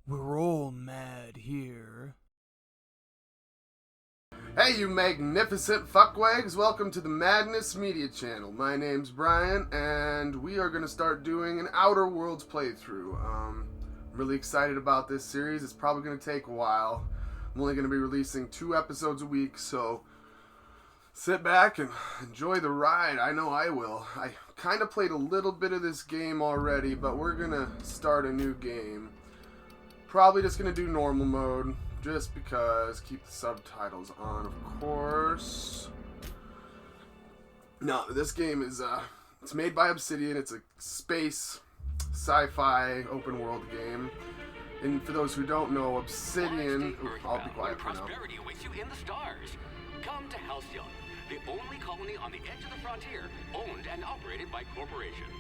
We're all mad here. Hey, you magnificent fuckwags! Welcome to the Madness Media Channel. My name's Brian, and we are going to start doing an Outer Worlds playthrough. I'm really excited about this series. It's probably going to take a while. I'm only going to be releasing 2 episodes a week, so sit back and enjoy the ride. I know I will. I kind of played a little bit of this game already, but we're going to start a new game. Probably just going to do normal mode. Just because, keep the subtitles on, of course. No, this game is, it's made by Obsidian. It's a space, sci-fi, open world game. And for those who don't know, Obsidian... Ooh, I'll be quiet for now. Prosperity awaits you in the stars. Come to Halcyon, the only colony on the edge of the frontier, owned and operated by corporations.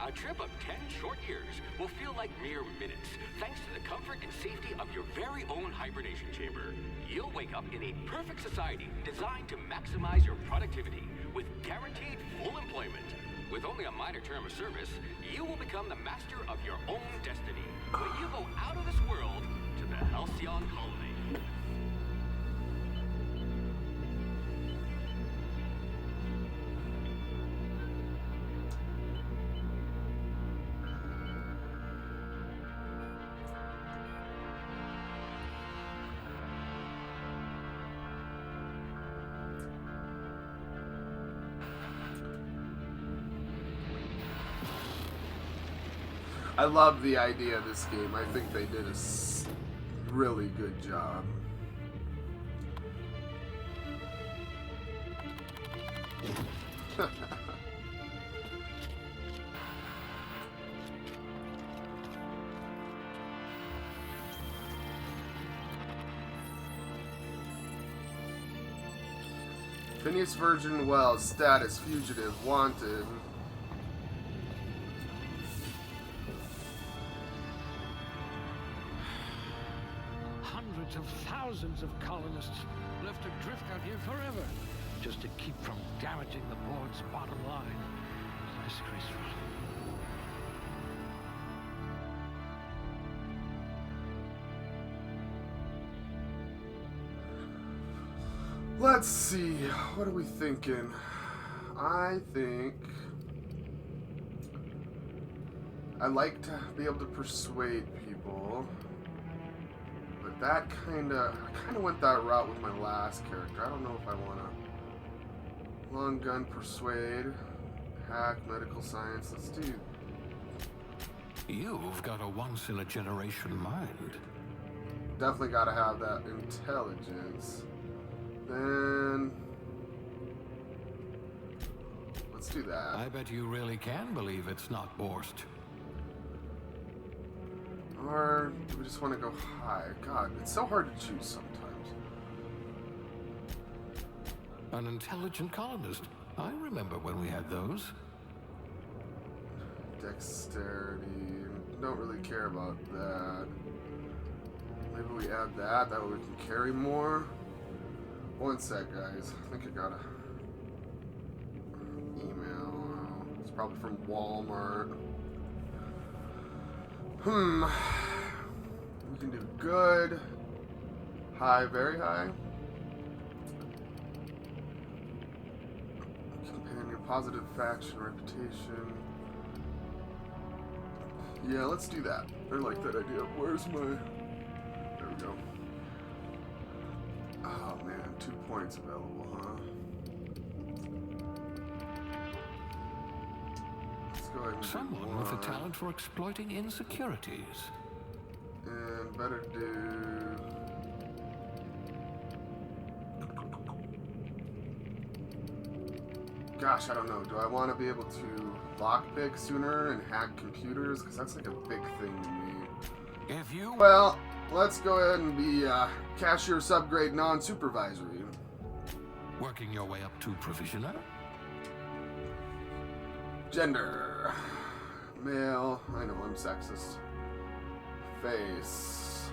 A trip of 10 short years will feel like mere minutes, thanks to the comfort and safety of your very own hibernation chamber. You'll wake up in a perfect society designed to maximize your productivity with guaranteed full employment. With only a minor term of service, you will become the master of your own destiny when you go out of this world to the Halcyon colony. I love the idea of this game. I think they did a really good job. Phineas Virgin Wells, status, fugitive, wanted. Hundreds of thousands of colonists left adrift out here forever, just to keep from damaging the board's bottom line. Disgraceful. Let's see, what are we thinking? I think I like to be able to persuade people, but I kind of went that route with my last character. I don't know if I want to long gun, persuade, hack, medical science. Let's do. You've got a once-in-a-generation mind. Definitely got to have that intelligence. Then let's do that. I bet you really can believe it's not Borst. Or do we just want to go high? God, it's so hard to choose sometimes. An intelligent colonist. I remember when we had those. Dexterity. Don't really care about that. Maybe we add that. That way we can carry more. One sec, guys. I think I got a email. It's probably from Walmart. We can do good, high, very high. Companion, positive faction, reputation. Yeah, let's do that. I like that idea. Where's my... There we go. Oh man, 2 points available, huh? Let's go ahead and Someone with a talent for exploiting insecurities. And better do... Gosh, I don't know. Do I want to be able to lockpick sooner and hack computers? Because that's like a big thing to me. If you... Well, let's go ahead and be cashier subgrade non-supervisory. Working your way up to provisioner? Gender. Male. I know I'm sexist. Face.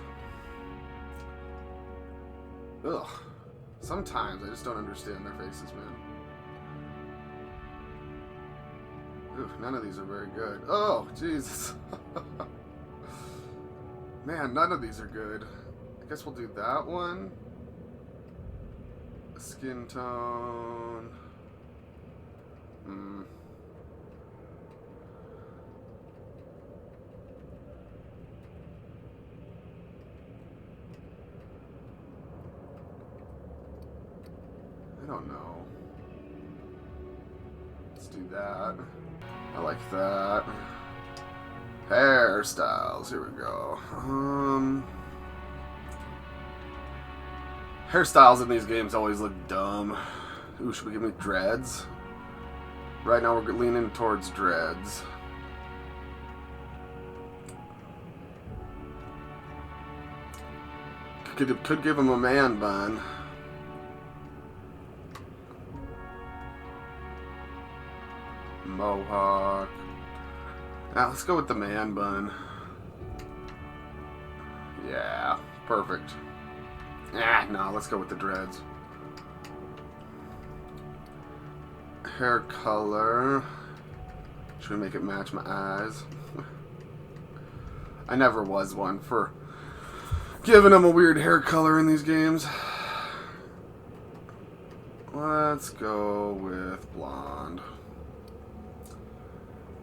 Ugh. Sometimes I just don't understand their faces, man. Ooh, none of these are very good. Oh, Jesus. Man, none of these are good. I guess we'll do that one. Skin tone. I don't know. Let's do that. I like that. Hairstyles. Here we go. Hairstyles in these games always look dumb. Ooh, should we give me dreads? Right now we're leaning towards dreads. Could give him a man bun. Mohawk. Now let's go with the man bun. Yeah, perfect. No, let's go with the dreads. Hair color. Should we make it match my eyes? I never was one for giving them a weird hair color in these games. Let's go with blonde.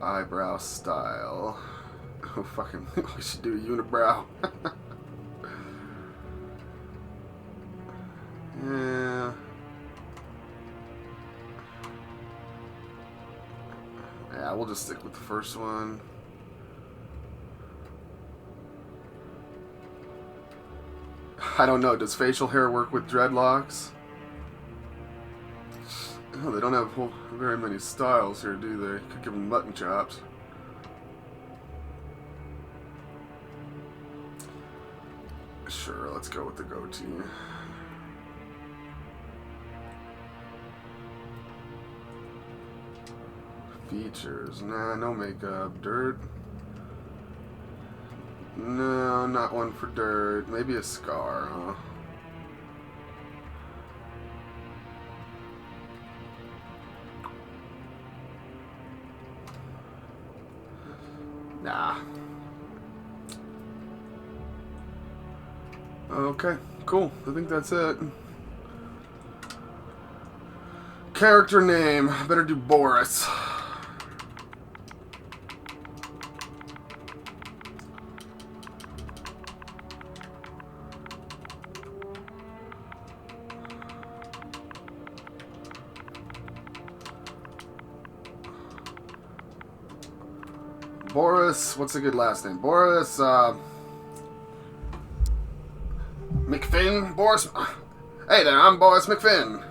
Eyebrow style. Oh, fucking, we should do a unibrow. Yeah. Yeah, we'll just stick with the first one. I don't know, does facial hair work with dreadlocks? Oh, they don't have very many styles here, do they? Could give them mutton chops. Sure, let's go with the goatee. Features. Nah, no makeup. Dirt. No, not one for dirt. Maybe a scar, huh? Nah. Okay, cool. I think that's it. Character name. Better do Boris. Boris, what's a good last name? Boris, McFinn? Boris, hey there, I'm Boris McFinn.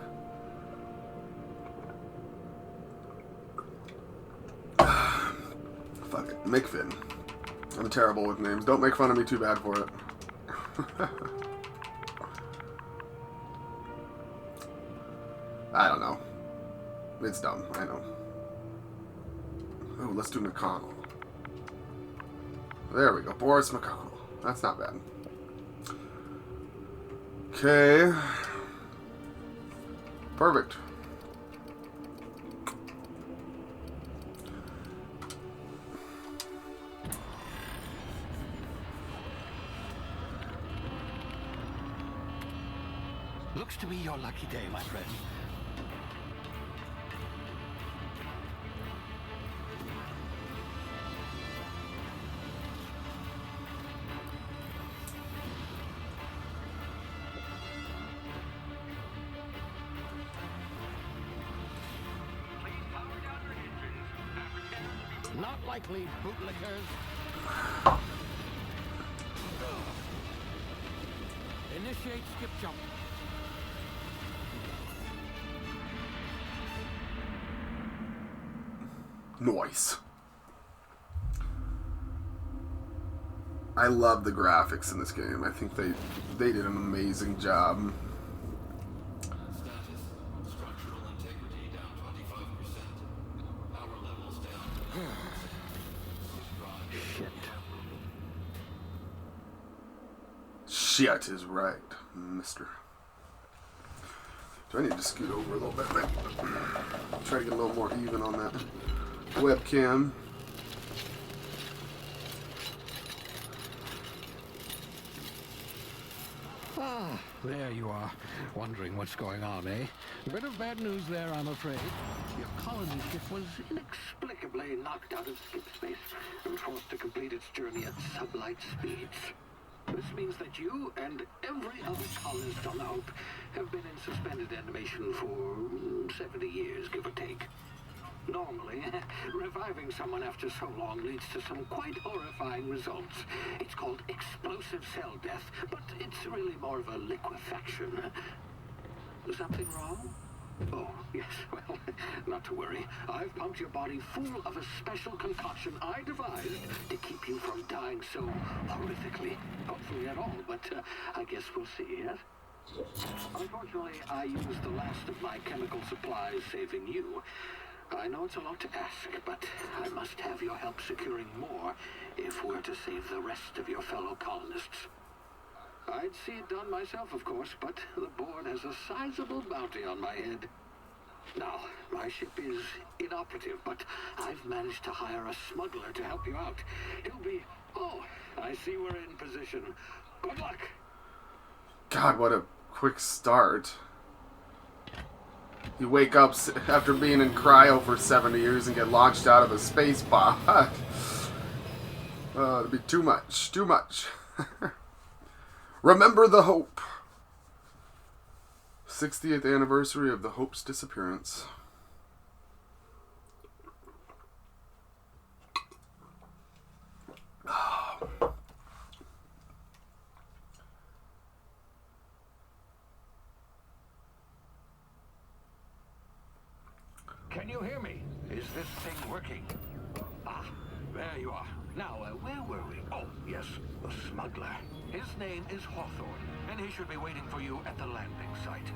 Fuck it, McFinn. I'm terrible with names. Don't make fun of me too bad for it. I don't know. It's dumb, I know. Oh, let's do McConnell. There we go. Boris McConnell. That's not bad. Okay. Perfect. Looks to be your lucky day, my friend. Not likely, bootlickers. Initiate skip jump. Nice. I love the graphics in this game. I think they did an amazing job. Shit is right, mister. Do I need to scoot over a little bit? Try to get a little more even on that webcam. Ah, there you are. Wondering what's going on, eh? A bit of bad news there, I'm afraid. Your colony ship was inexplicably knocked out of skip space and forced to complete its journey at sublight speeds. This means that you and every other colonist on the Hope have been in suspended animation for 70 years, give or take. Normally, reviving someone after so long leads to some quite horrifying results. It's called explosive cell death, but it's really more of a liquefaction. Something wrong? Oh, yes, well, not to worry. I've pumped your body full of a special concoction I devised to keep you from dying so horrifically. Hopefully at all, but I guess we'll see, yes? Unfortunately, I used the last of my chemical supplies saving you. I know it's a lot to ask, but I must have your help securing more if we're to save the rest of your fellow colonists. I'd see it done myself, of course, but the board has a sizable bounty on my head. Now, my ship is inoperative, but I've managed to hire a smuggler to help you out. He'll be... Oh, I see we're in position. Good luck! God, what a quick start. You wake up after being in cryo for 70 years and get launched out of a space pod. It'd be too much. Too much. Remember the Hope. 60th anniversary of the Hope's disappearance. Can you hear me? Is this thing working? Ah, there you are. Now, where were we? Oh, yes, the smuggler. His name is Hawthorne, and he should be waiting for you at the landing site.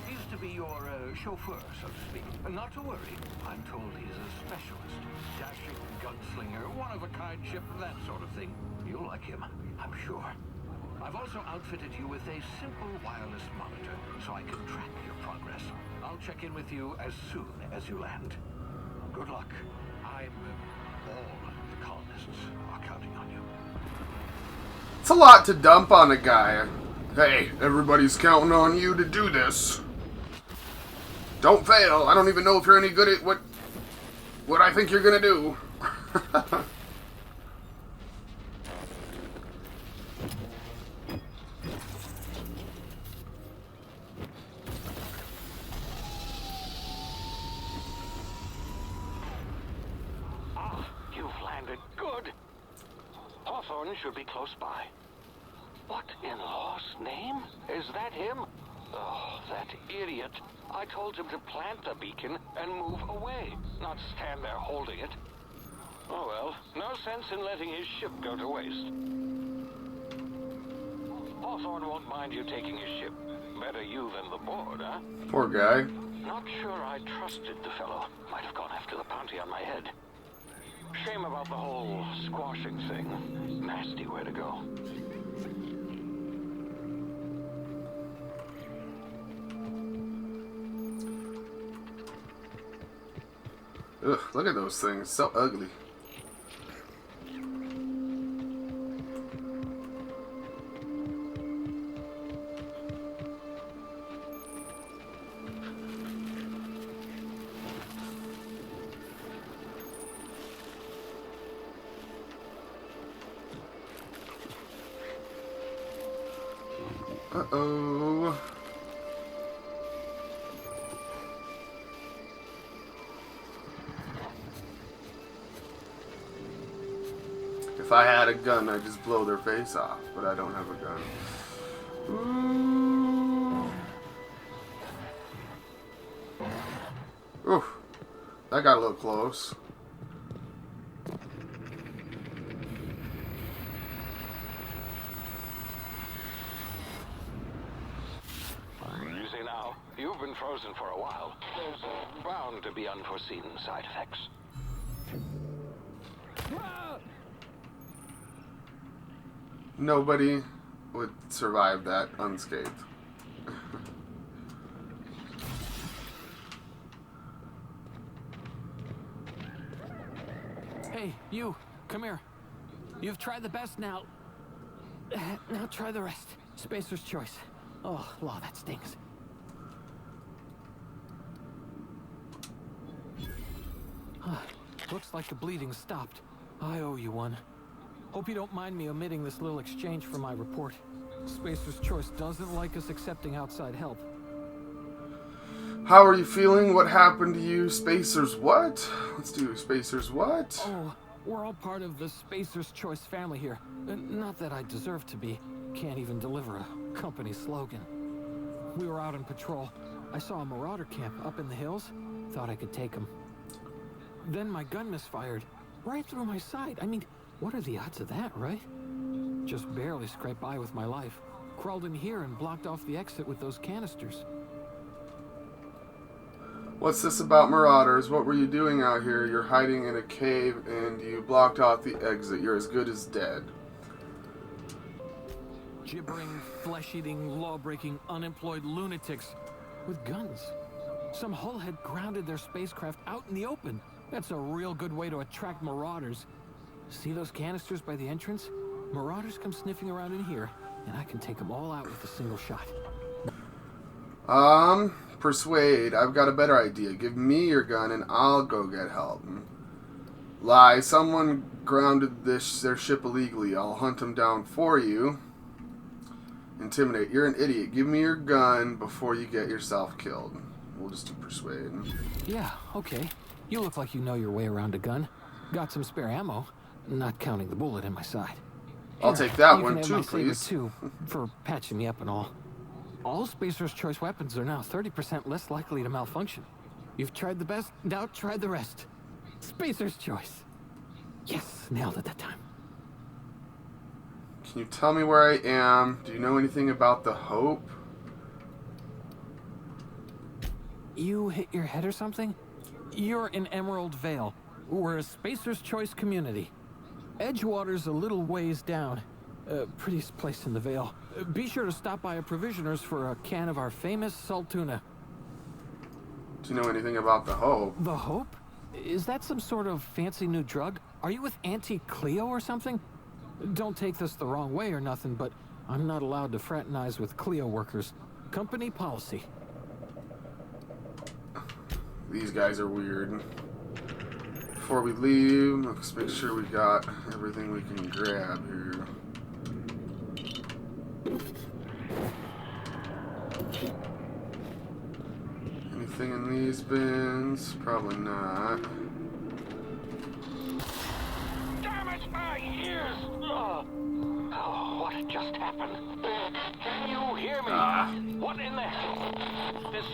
He's to be your chauffeur, so to speak. Not to worry. I'm told he's a specialist. Dashing gunslinger, one-of-a-kind ship, that sort of thing. You'll like him, I'm sure. I've also outfitted you with a simple wireless monitor, so I can track your progress. I'll check in with you as soon as you land. Good luck. All the colonists are counting on you. It's a lot to dump on a guy. Hey, everybody's counting on you to do this. Don't fail. I don't even know if you're any good at what I think you're gonna do. Hawthorne should be close by. What in law's name? Is that him? Oh, that idiot. I told him to plant the beacon and move away, not stand there holding it. Oh well, no sense in letting his ship go to waste. Hawthorne won't mind you taking his ship. Better you than the board, huh? Poor guy. Not sure I trusted the fellow. Might have gone after the bounty on my head. Shame about the whole squashing thing. Nasty way to go. Ugh, look at those things. So ugly. Uh-oh. If I had a gun, I'd just blow their face off, but I don't have a gun. Ooh. Oof. That got a little close. Easy now. You've been frozen for a while. There's bound to be unforeseen side effects. Nobody would survive that unscathed. Hey, you, come here. You've tried the best now. Now try the rest. Spacer's choice. Oh, law, that stings. Looks like the bleeding stopped. I owe you one. Hope you don't mind me omitting this little exchange for my report. Spacer's choice doesn't like us accepting outside help. How are you feeling? What happened to you? Spacer's what? Let's do Spacer's what? Oh, we're all part of the Spacer's Choice family here. Not that I deserve to be. Can't even deliver a company slogan. We were out on patrol. I saw a marauder camp up in the hills. Thought I could take them. Then my gun misfired. Right through my side. I mean, what are the odds of that, right? Just barely scraped by with my life. Crawled in here and blocked off the exit with those canisters. What's this about marauders? What were you doing out here? You're hiding in a cave and you blocked out the exit. You're as good as dead. Gibbering, flesh-eating, law-breaking, unemployed lunatics with guns. Some hullhead grounded their spacecraft out in the open. That's a real good way to attract marauders. See those canisters by the entrance? Marauders come sniffing around in here, and I can take them all out with a single shot. Persuade. I've got a better idea. Give me your gun and I'll go get help. Lie. Someone grounded their ship illegally. I'll hunt them down for you. Intimidate. You're an idiot. Give me your gun before you get yourself killed. We'll just do persuade. Yeah, okay. You look like you know your way around a gun. Got some spare ammo, not counting the bullet in my side. I'll take that one too, please. Too, for patching me up and all. All Spacer's Choice weapons are now 30% less likely to malfunction. You've tried the best, now try the rest. Spacer's Choice. Yes, nailed it that time. Can you tell me where I am? Do you know anything about the Hope? You hit your head or something? You're in Emerald Vale. We're a Spacer's Choice community. Edgewater's a little ways down. Prettiest place in the Vale. Be sure to stop by a provisioner's for a can of our famous salt tuna. Do you know anything about the Hope? The Hope? Is that some sort of fancy new drug? Are you with Auntie Cleo or something? Don't take this the wrong way or nothing, but I'm not allowed to fraternize with Cleo workers. Company policy. These guys are weird. Before we leave, let's make sure we got everything we can grab here. Anything in these bins? Probably not. Damn it, my ears! Oh, what just happened? Can you hear me? What in the hell? This...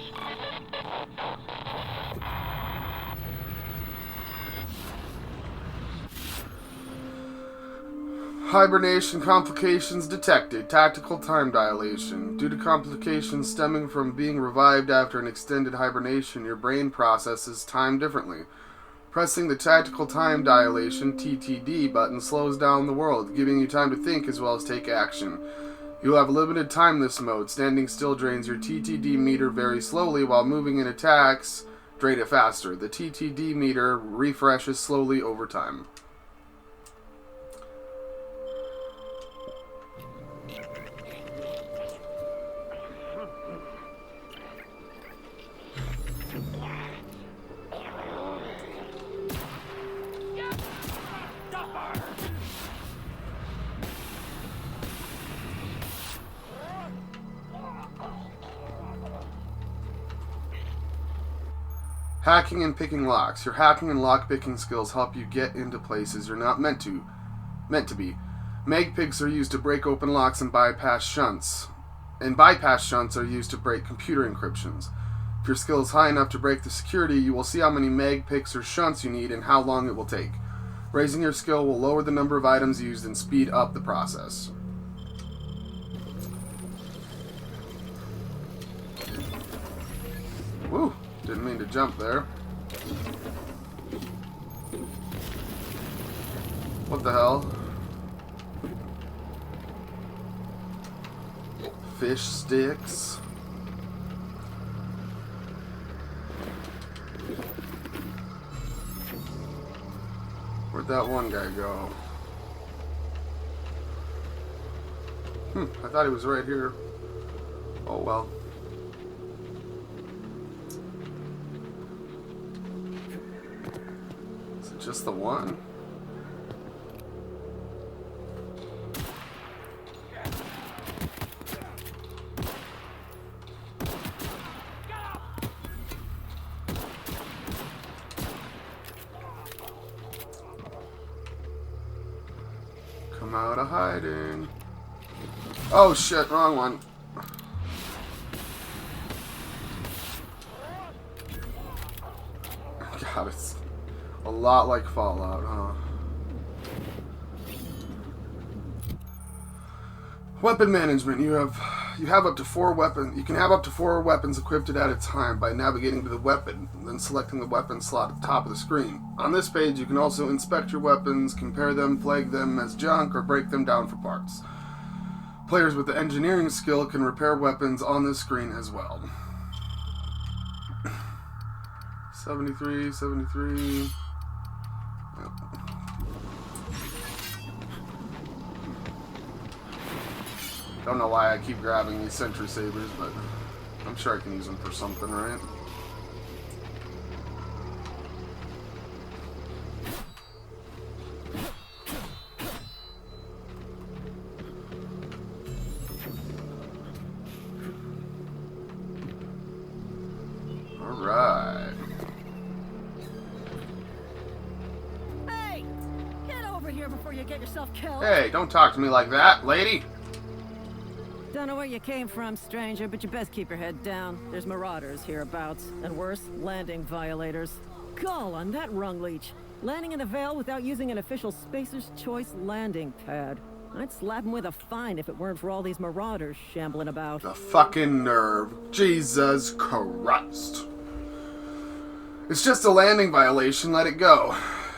Hibernation complications detected. Tactical time dilation. Due to complications stemming from being revived after an extended hibernation, your brain processes time differently. Pressing the tactical time dilation (TTD) button slows down the world, giving you time to think as well as take action. You'll have limited time in this mode. Standing still drains your TTD meter very slowly, while moving in attacks drain it faster. The TTD meter refreshes slowly over time. Hacking and picking locks. Your hacking and lock picking skills help you get into places you're not meant to be. Mag picks are used to break open locks and bypass shunts. And bypass shunts are used to break computer encryptions. If your skill is high enough to break the security, you will see how many mag picks or shunts you need and how long it will take. Raising your skill will lower the number of items used and speed up the process. Woo! Didn't mean to jump there. What the hell? Fish sticks. Where'd that one guy go? I thought he was right here. Oh well. Is it just the one? Come out of hiding. Oh shit, wrong one. God, it's a lot like Fallout, huh? Weapon management. You have up to 4 weapons. You can have up to 4 weapons equipped at a time by navigating to the weapon, then selecting the weapon slot at the top of the screen. On this page, you can also inspect your weapons, compare them, flag them as junk, or break them down for parts. Players with the engineering skill can repair weapons on this screen as well. 73, 73. Yep. Don't know why I keep grabbing these sentry sabers, but I'm sure I can use them for something, right? Alright. Hey! Get over here before you get yourself killed! Hey, don't talk to me like that, lady! Don't know where you came from, stranger, but you best keep your head down. There's marauders hereabouts, and worse, landing violators. Call on that rung leech. Landing in a Vale without using an official Spacer's Choice landing pad. I'd slap him with a fine if it weren't for all these marauders shambling about. The fucking nerve. Jesus Christ. It's just a landing violation, let it go.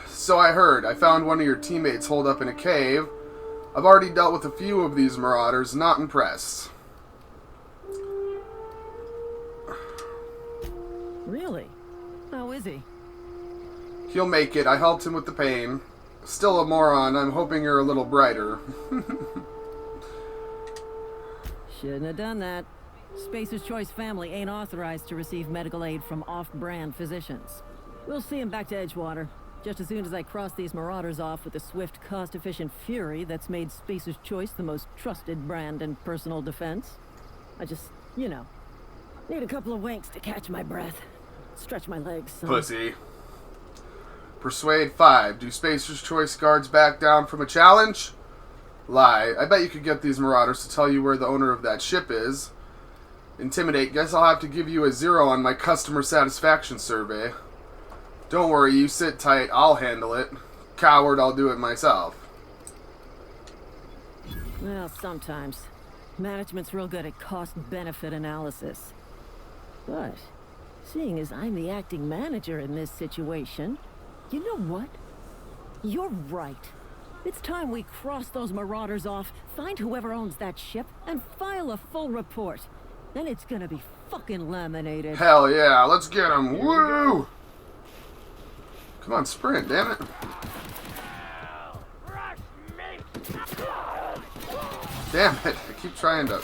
So I heard. I found one of your teammates holed up in a cave. I've already dealt with a few of these marauders, not impressed. Really? How is he? He'll make it. I helped him with the pain. Still a moron. I'm hoping you're a little brighter. Shouldn't have done that. Spacer's Choice family ain't authorized to receive medical aid from off-brand physicians. We'll see him back to Edgewater. Just as soon as I cross these marauders off with the swift, cost-efficient fury that's made Spacer's Choice the most trusted brand in personal defense. I just, you know, need a couple of winks to catch my breath. Stretch my legs. Pussy. Persuade 5. Do Spacer's Choice guards back down from a challenge? Lie. I bet you could get these marauders to tell you where the owner of that ship is. Intimidate. Guess I'll have to give you a 0 on my customer satisfaction survey. Don't worry, you sit tight, I'll handle it. Coward, I'll do it myself. Well, sometimes. Management's real good at cost-benefit analysis. But, seeing as I'm the acting manager in this situation, you know what? You're right. It's time we cross those marauders off, find whoever owns that ship, and file a full report. Then it's gonna be fucking laminated. Hell yeah, let's get him. Woo! Come on, sprint, damn it. Damn it, I keep trying to...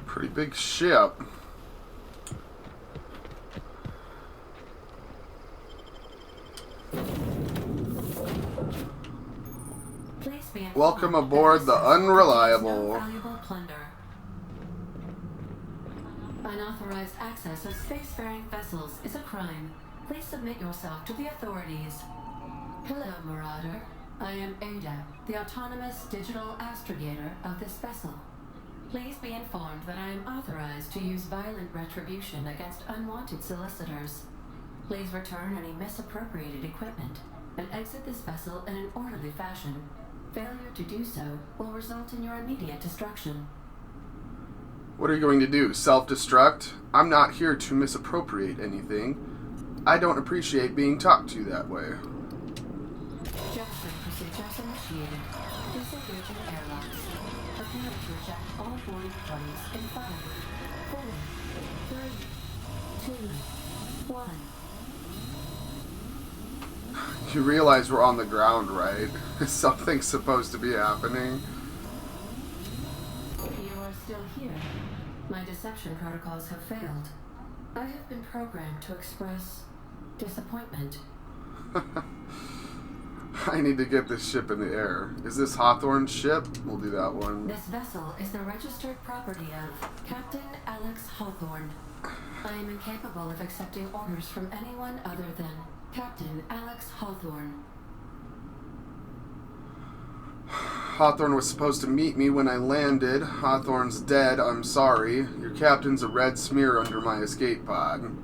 Pretty big ship. Welcome aboard the Unreliable. Valuable plunder. Unauthorized access of spacefaring vessels is a crime. Please submit yourself to the authorities. Hello, Marauder. I am Ada, the autonomous digital astrogator of this vessel. Please be informed that I am authorized to use violent retribution against unwanted solicitors. Please return any misappropriated equipment and exit this vessel in an orderly fashion. Failure to do so will result in your immediate destruction. What are you going to do? Self-destruct? I'm not here to misappropriate anything. I don't appreciate being talked to that way. Jefferson procedure Locks initiated. Disengaging airlocks. Prepare to eject all boarding parties in 5, 4, 3, 2, 1. You realize we're on the ground, right? Something's supposed to be happening. You are still here. My deception protocols have failed. I have been programmed to express disappointment. I need to get this ship in the air. Is this Hawthorne's ship? We'll do that one. This vessel is the registered property of Captain Alex Hawthorne. I am incapable of accepting orders from anyone other than Captain Alex Hawthorne. Hawthorne was supposed to meet me when I landed. Hawthorne's dead, I'm sorry. Your captain's a red smear under my escape pod.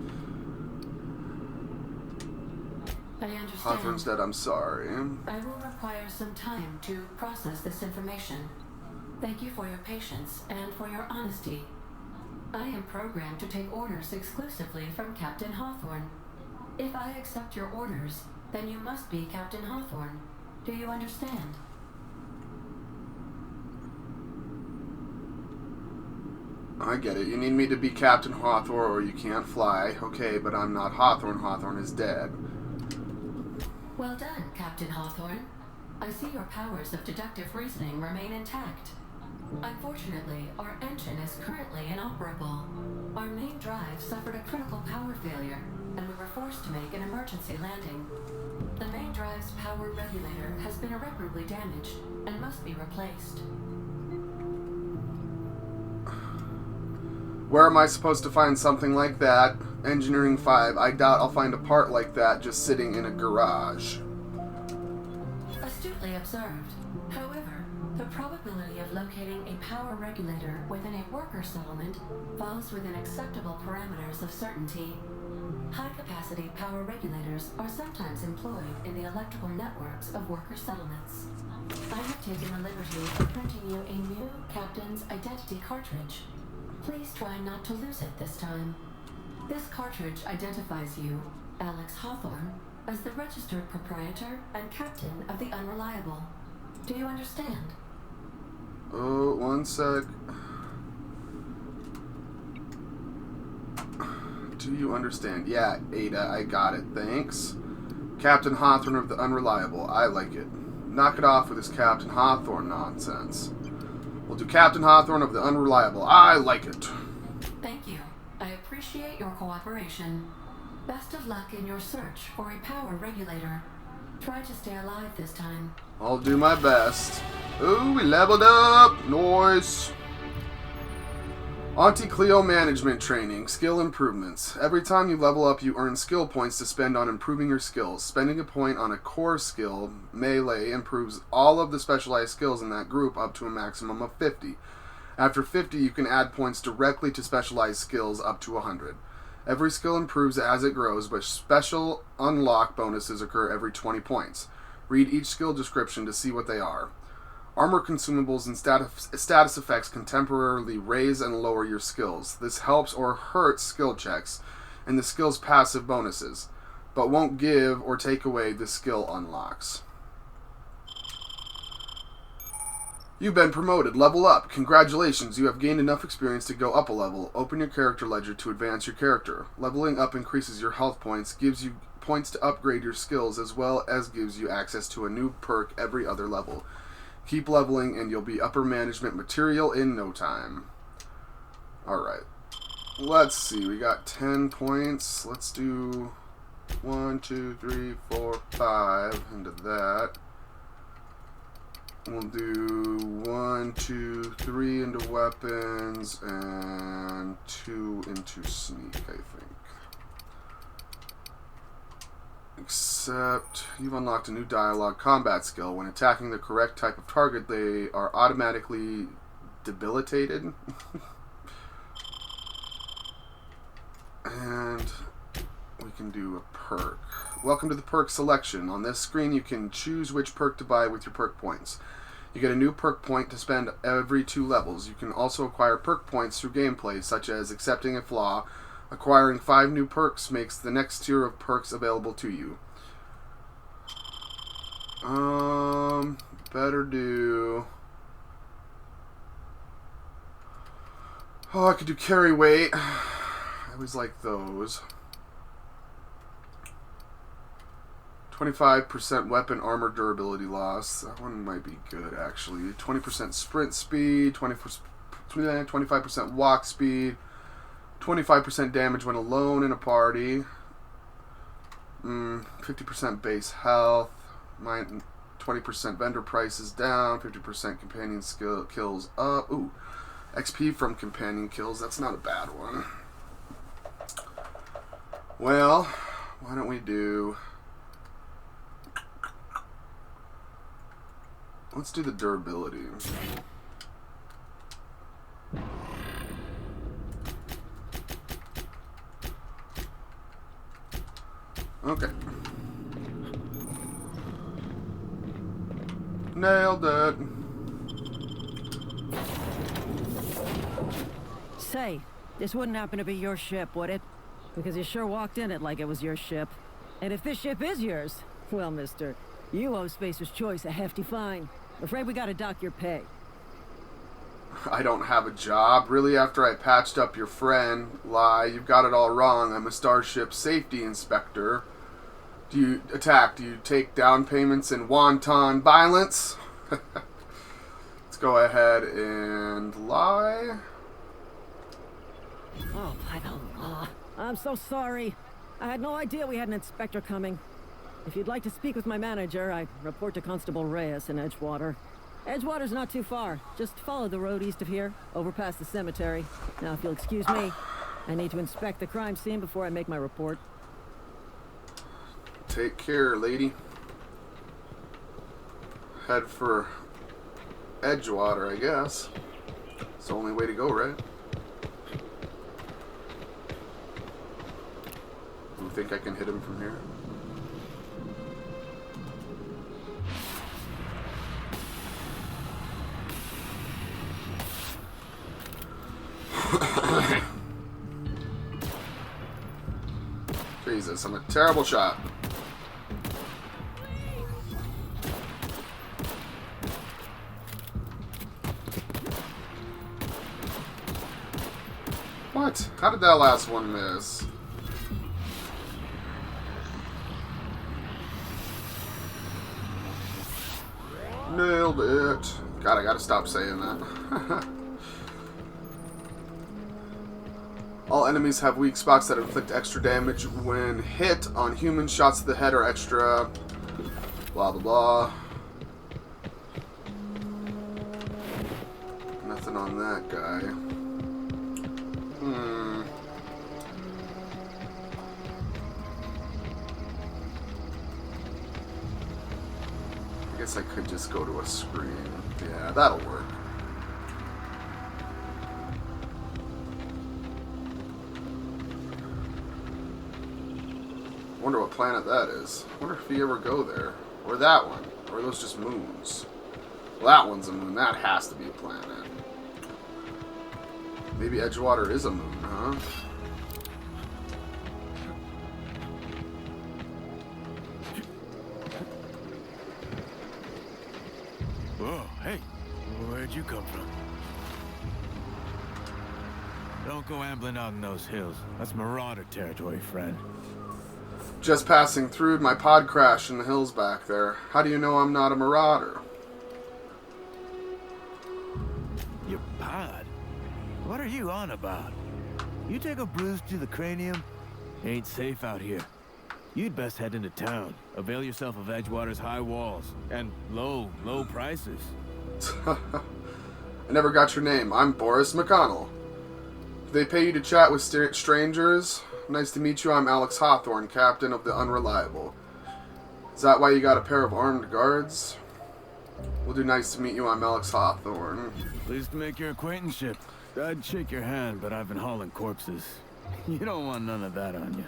I understand. Hawthorne's dead, I'm sorry. I will require some time to process this information. Thank you for your patience and for your honesty. I am programmed to take orders exclusively from Captain Hawthorne. If I accept your orders, then you must be Captain Hawthorne. Do you understand? I get it. You need me to be Captain Hawthorne or you can't fly. Okay, but I'm not Hawthorne. Hawthorne is dead. Well done, Captain Hawthorne. I see your powers of deductive reasoning remain intact. Unfortunately, our engine is currently inoperable. Our main drive suffered a critical power failure, and we were forced to make an emergency landing. The main drive's power regulator has been irreparably damaged and must be replaced. Where am I supposed to find something like that? Engineering 5. I doubt I'll find a part like that just sitting in a garage. Astutely observed. However, the probability of locating a power regulator within a worker settlement falls within acceptable parameters of certainty. High-capacity power regulators are sometimes employed in the electrical networks of worker settlements. I have taken the liberty of printing you a new Captain's Identity cartridge. Please try not to lose it this time. This cartridge identifies you, Alex Hawthorne, as the registered proprietor and captain of the Unreliable. Do you understand? Oh, one sec. Do you understand? Yeah, Ada, I got it. Thanks. Captain Hawthorne of the Unreliable. I like it. Knock it off with this Captain Hawthorne nonsense. We'll do Captain Hawthorne of the Unreliable. I like it. Thank you. I appreciate your cooperation. Best of luck in your search for a power regulator. Try to stay alive this time. I'll do my best. Ooh, we leveled up. Nice. Auntie Cleo Management Training. Skill improvements. Every time you level up, you earn skill points to spend on improving your skills. Spending a point on a core skill, melee, improves all of the specialized skills in that group up to a maximum of 50. After 50, you can add points directly to specialized skills up to 100. Every skill improves as it grows, but special unlock bonuses occur every 20 points. Read each skill description to see what they are. Armor consumables and status effects can temporarily raise and lower your skills. This helps or hurts skill checks and the skill's passive bonuses, but won't give or take away the skill unlocks. You've been promoted. Level up. Congratulations, you have gained enough experience to go up a level. Open your character ledger to advance your character. Leveling up increases your health points, gives you points to upgrade your skills, as well as gives you access to a new perk every other level. Keep leveling and you'll be upper management material in no time. Alright. Let's see. We got 10 points. Let's do 1, 2, 3, 4, 5 into that. We'll do 1, 2, 3 into weapons and 2 into sneak, I think. Except you've unlocked a new dialogue combat skill. When attacking the correct type of target, they are automatically debilitated. And we can do a perk. Welcome to the perk selection. On this screen, you can choose which perk to buy with your perk points. You get a new perk point to spend every 2 levels. You can also acquire perk points through gameplay, such as accepting a flaw. Acquiring 5 new perks makes the next tier of perks available to you. Better do... Oh, I could do carry weight. I always like those. 25% weapon armor durability loss. That one might be good, actually. 20% sprint speed, 25% walk speed, 25% damage when alone in a party, 50% base health, 20% vendor prices down, 50% companion skill kills up. Ooh, XP from companion kills. That's not a bad one. Well, why don't we do... Let's do the durability. Okay. Nailed it. Say, this wouldn't happen to be your ship, would it? Because you sure walked in it like it was your ship. And if this ship is yours, well, mister, you owe Spacer's Choice a hefty fine. Afraid we gotta dock your pay. I don't have a job. Really, after I patched up your friend? Lie, you've got it all wrong. I'm a Starship Safety Inspector. Do you attack? Do you take down payments in wanton violence? Let's go ahead and lie. Oh, by the law. I'm so sorry. I had no idea we had an inspector coming. If you'd like to speak with my manager, I report to Constable Reyes in Edgewater. Edgewater's not too far. Just follow the road east of here, over past the cemetery. Now, if you'll excuse me, I need to inspect the crime scene before I make my report. Take care, lady. Head for Edgewater, I guess. It's the only way to go, right? You think I can hit him from here? Jesus, I'm a terrible shot. What? How did that last one miss? Nailed it. God, I gotta stop saying that. All enemies have weak spots that inflict extra damage when hit. On human, shots to the head are extra. Blah, blah, blah. Nothing on that guy. I guess I could just go to a screen. Yeah, that'll work. Wonder what planet that is. Wonder if we ever go there. Or that one. Or are those just moons? Well, that one's a moon. That has to be a planet. Maybe Edgewater is a moon, huh? Whoa, hey. Where'd you come from? Don't go ambling out in those hills. That's Marauder territory, friend. Just passing through, my pod crashed in the hills back there. How do you know I'm not a marauder? Your pod? What are you on about? You take a bruise to the cranium? Ain't safe out here. You'd best head into town. Avail yourself of Edgewater's high walls and low prices. I never got your name. I'm Boris McConnell. Do they pay you to chat with strangers? Nice to meet you. I'm Alex Hawthorne, captain of the Unreliable. Is that why you got a pair of armed guards? We'll do nice to meet you. I'm Alex Hawthorne. Pleased to make your acquaintanceship. I'd shake your hand, but I've been hauling corpses. You don't want none of that on you.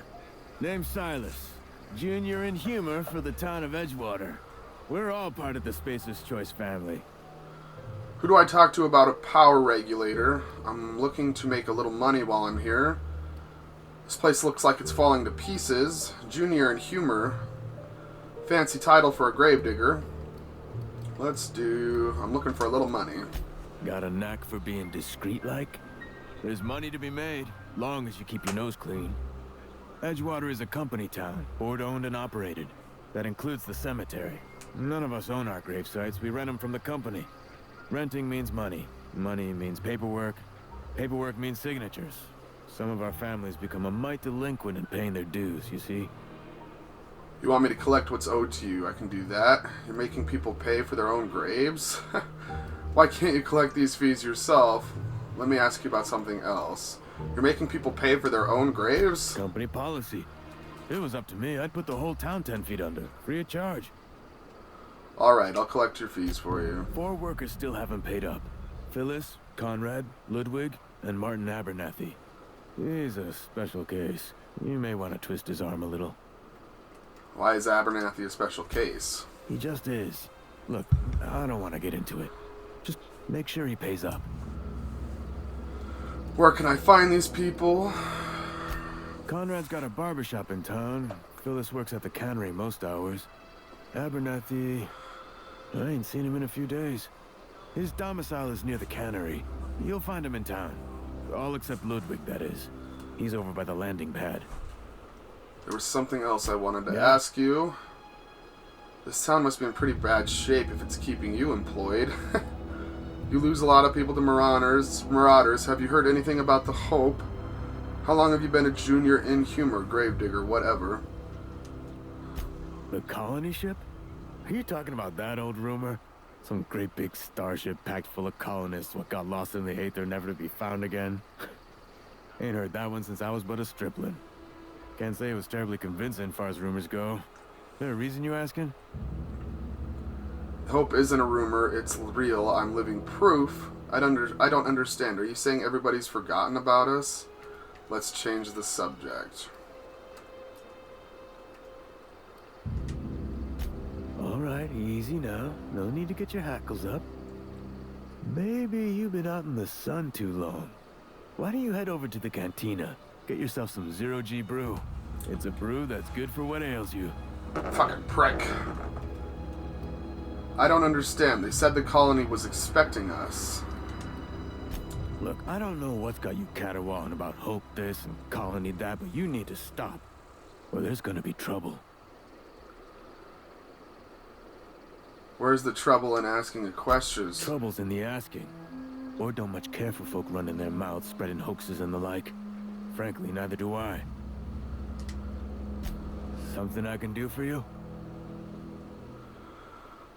Name's Silas. Junior in humor for the town of Edgewater. We're all part of the Spacer's Choice family. Who do I talk to about a power regulator? I'm looking to make a little money while I'm here. This place looks like it's falling to pieces. Junior in humor. fancy title for a gravedigger. Let's do... I'm looking for a little money. Got a knack for being discreet-like? There's money to be made, long as you keep your nose clean. Edgewater is a company town, board-owned and operated. That includes the cemetery. None of us own our grave sites, we rent them from the company. Renting means money. Money means paperwork. Paperwork means signatures. Some of our families become a mite delinquent in paying their dues, you see? You want me to collect what's owed to you? I can do that. You're making people pay for their own graves? Why can't you collect these fees yourself? Let me ask you about something else. You're making people pay for their own graves? Company policy. If it was up to me, I'd put the whole town 10 feet under, free of charge. Alright, I'll collect your fees for you. 4 workers still haven't paid up. Phyllis, Conrad, Ludwig, and Martin Abernathy. He's a special case. You may want to twist his arm a little. Why is Abernathy a special case? He just is. Look, I don't want to get into it. Just make sure he pays up. Where can I find these people? Conrad's got a barbershop in town. Phyllis works at the cannery most hours. Abernathy... I ain't seen him in a few days. His domicile is near the cannery. You'll find him in town. All except Ludwig, that is. He's over by the landing pad. There was something else I wanted to ask you. This town must be in pretty bad shape if it's keeping you employed. You lose a lot of people to marauders. Have you heard anything about the Hope? How long have you been a junior inhumer, gravedigger, whatever? The colony ship? Are you talking about that old rumor? Some great big starship packed full of colonists what got lost in the aether never to be found again? Ain't heard that one since I was but a stripling. Can't say it was terribly convincing far as rumors go. Is there a reason you asking? Hope isn't a rumor, it's real. I'm living proof. I don't understand. Are you saying everybody's forgotten about us? Let's change the subject. Alright, easy now. No need to get your hackles up. Maybe you've been out in the sun too long. Why don't you head over to the cantina? Get yourself some zero-G brew. It's a brew that's good for what ails you. Fucking prick. I don't understand. They said the colony was expecting us. Look, I don't know what's got you caterwauling about Hope this and colony that, but you need to stop, or there's gonna be trouble. Where's the trouble in asking the questions? Trouble's in the asking. Or don't much care for folk running their mouths, spreading hoaxes and the like. Frankly, neither do I. Something I can do for you?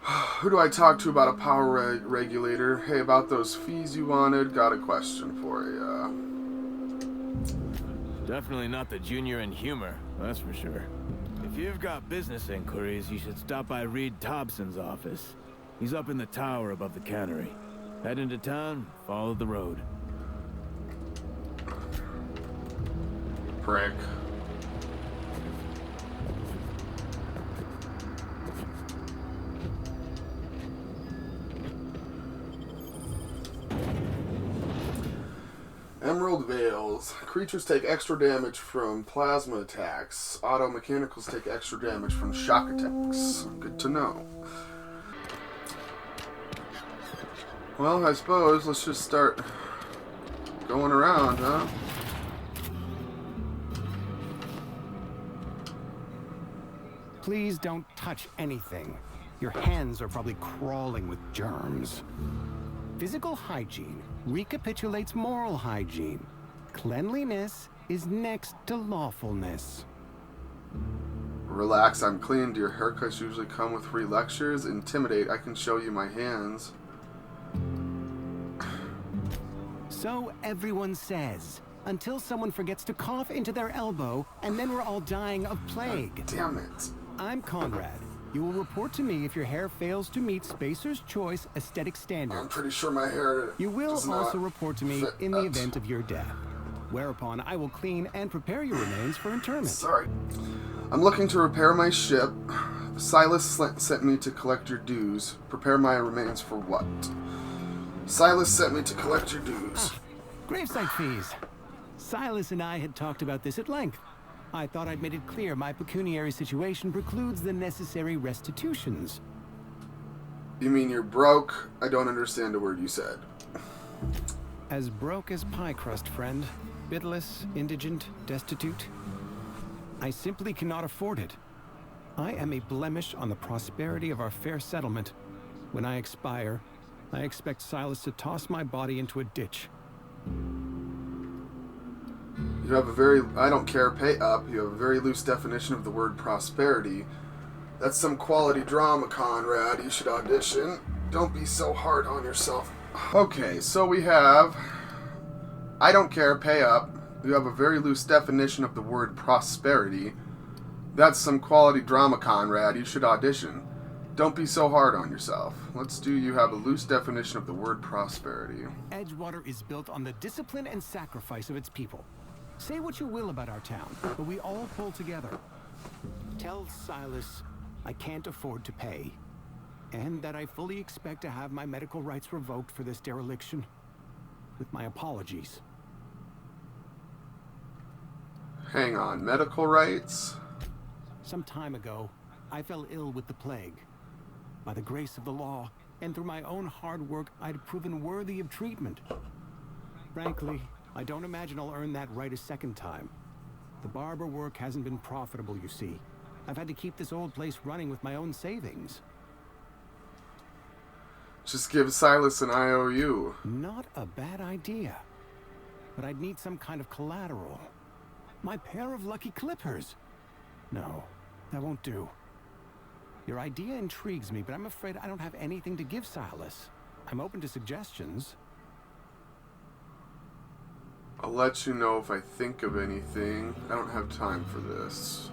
Who do I talk to about a power regulator? Hey, about those fees you wanted, got a question for you. Definitely not the junior in humor, that's for sure. If you've got business inquiries, you should stop by Reed Thompson's office. He's up in the tower above the cannery. Head into town, follow the road. Prick. Emerald Veils. Creatures take extra damage from plasma attacks. Auto mechanicals take extra damage from shock attacks. Good to know. Well, I suppose let's just start going around, huh? Please don't touch anything. Your hands are probably crawling with germs. Physical hygiene recapitulates moral hygiene. Cleanliness is next to lawfulness. Relax, I'm clean. Do your haircuts usually come with free lectures? Intimidate, I can show you my hands. So everyone says, until someone forgets to cough into their elbow, and then we're all dying of plague. God damn it. I'm Conrad. You will report to me if your hair fails to meet Spacer's Choice aesthetic standards. I'm pretty sure my hair You will does not also report to me fit in the that. event of your death, whereupon I will clean and prepare your remains for interment. Sorry. I'm looking to repair my ship. Silas sent me to collect your dues. Prepare my remains for what? Silas sent me to collect your dues. Gravesite fees. Silas and I had talked about this at length. I thought I'd made it clear my pecuniary situation precludes the necessary restitutions. You mean you're broke? I don't understand a word you said. As broke as pie crust, friend. Bitless, indigent, destitute. I simply cannot afford it. I am a blemish on the prosperity of our fair settlement. When I expire, I expect Silas to toss my body into a ditch. You have a very, I don't care, pay up. You have a very loose definition of the word prosperity. That's some quality drama, Conrad. You should audition. Don't be so hard on yourself. Okay, so we have, I don't care, pay up. You have a very loose definition of the word prosperity. That's some quality drama, Conrad. You should audition. Don't be so hard on yourself. Let's do you have a loose definition of the word prosperity. Edgewater is built on the discipline and sacrifice of its people. Say what you will about our town, but we all pull together. Tell Silas I can't afford to pay, and that I fully expect to have my medical rights revoked for this dereliction. With my apologies. Hang on, medical rights? Some time ago, I fell ill with the plague. By the grace of the law, and through my own hard work, I'd proven worthy of treatment. Frankly, I don't imagine I'll earn that right a second time. The barber work hasn't been profitable, you see. I've had to keep this old place running with my own savings. Just give Silas an IOU. Not a bad idea. But I'd need some kind of collateral. My pair of lucky clippers. No, that won't do. Your idea intrigues me, but I'm afraid I don't have anything to give Silas. I'm open to suggestions. I'll let you know if I think of anything. I don't have time for this.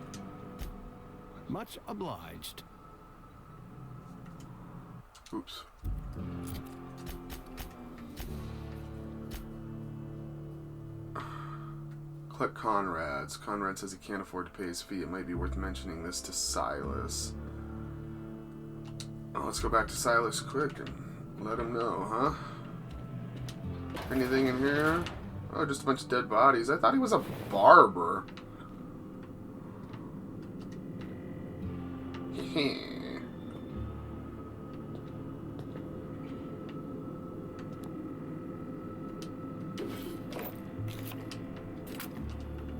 Much obliged. Oops. Click Conrad's. Conrad says he can't afford to pay his fee. It might be worth mentioning this to Silas. Oh, let's go back to Silas quick and let him know, huh? Anything in here? Oh, just a bunch of dead bodies. I thought he was a barber.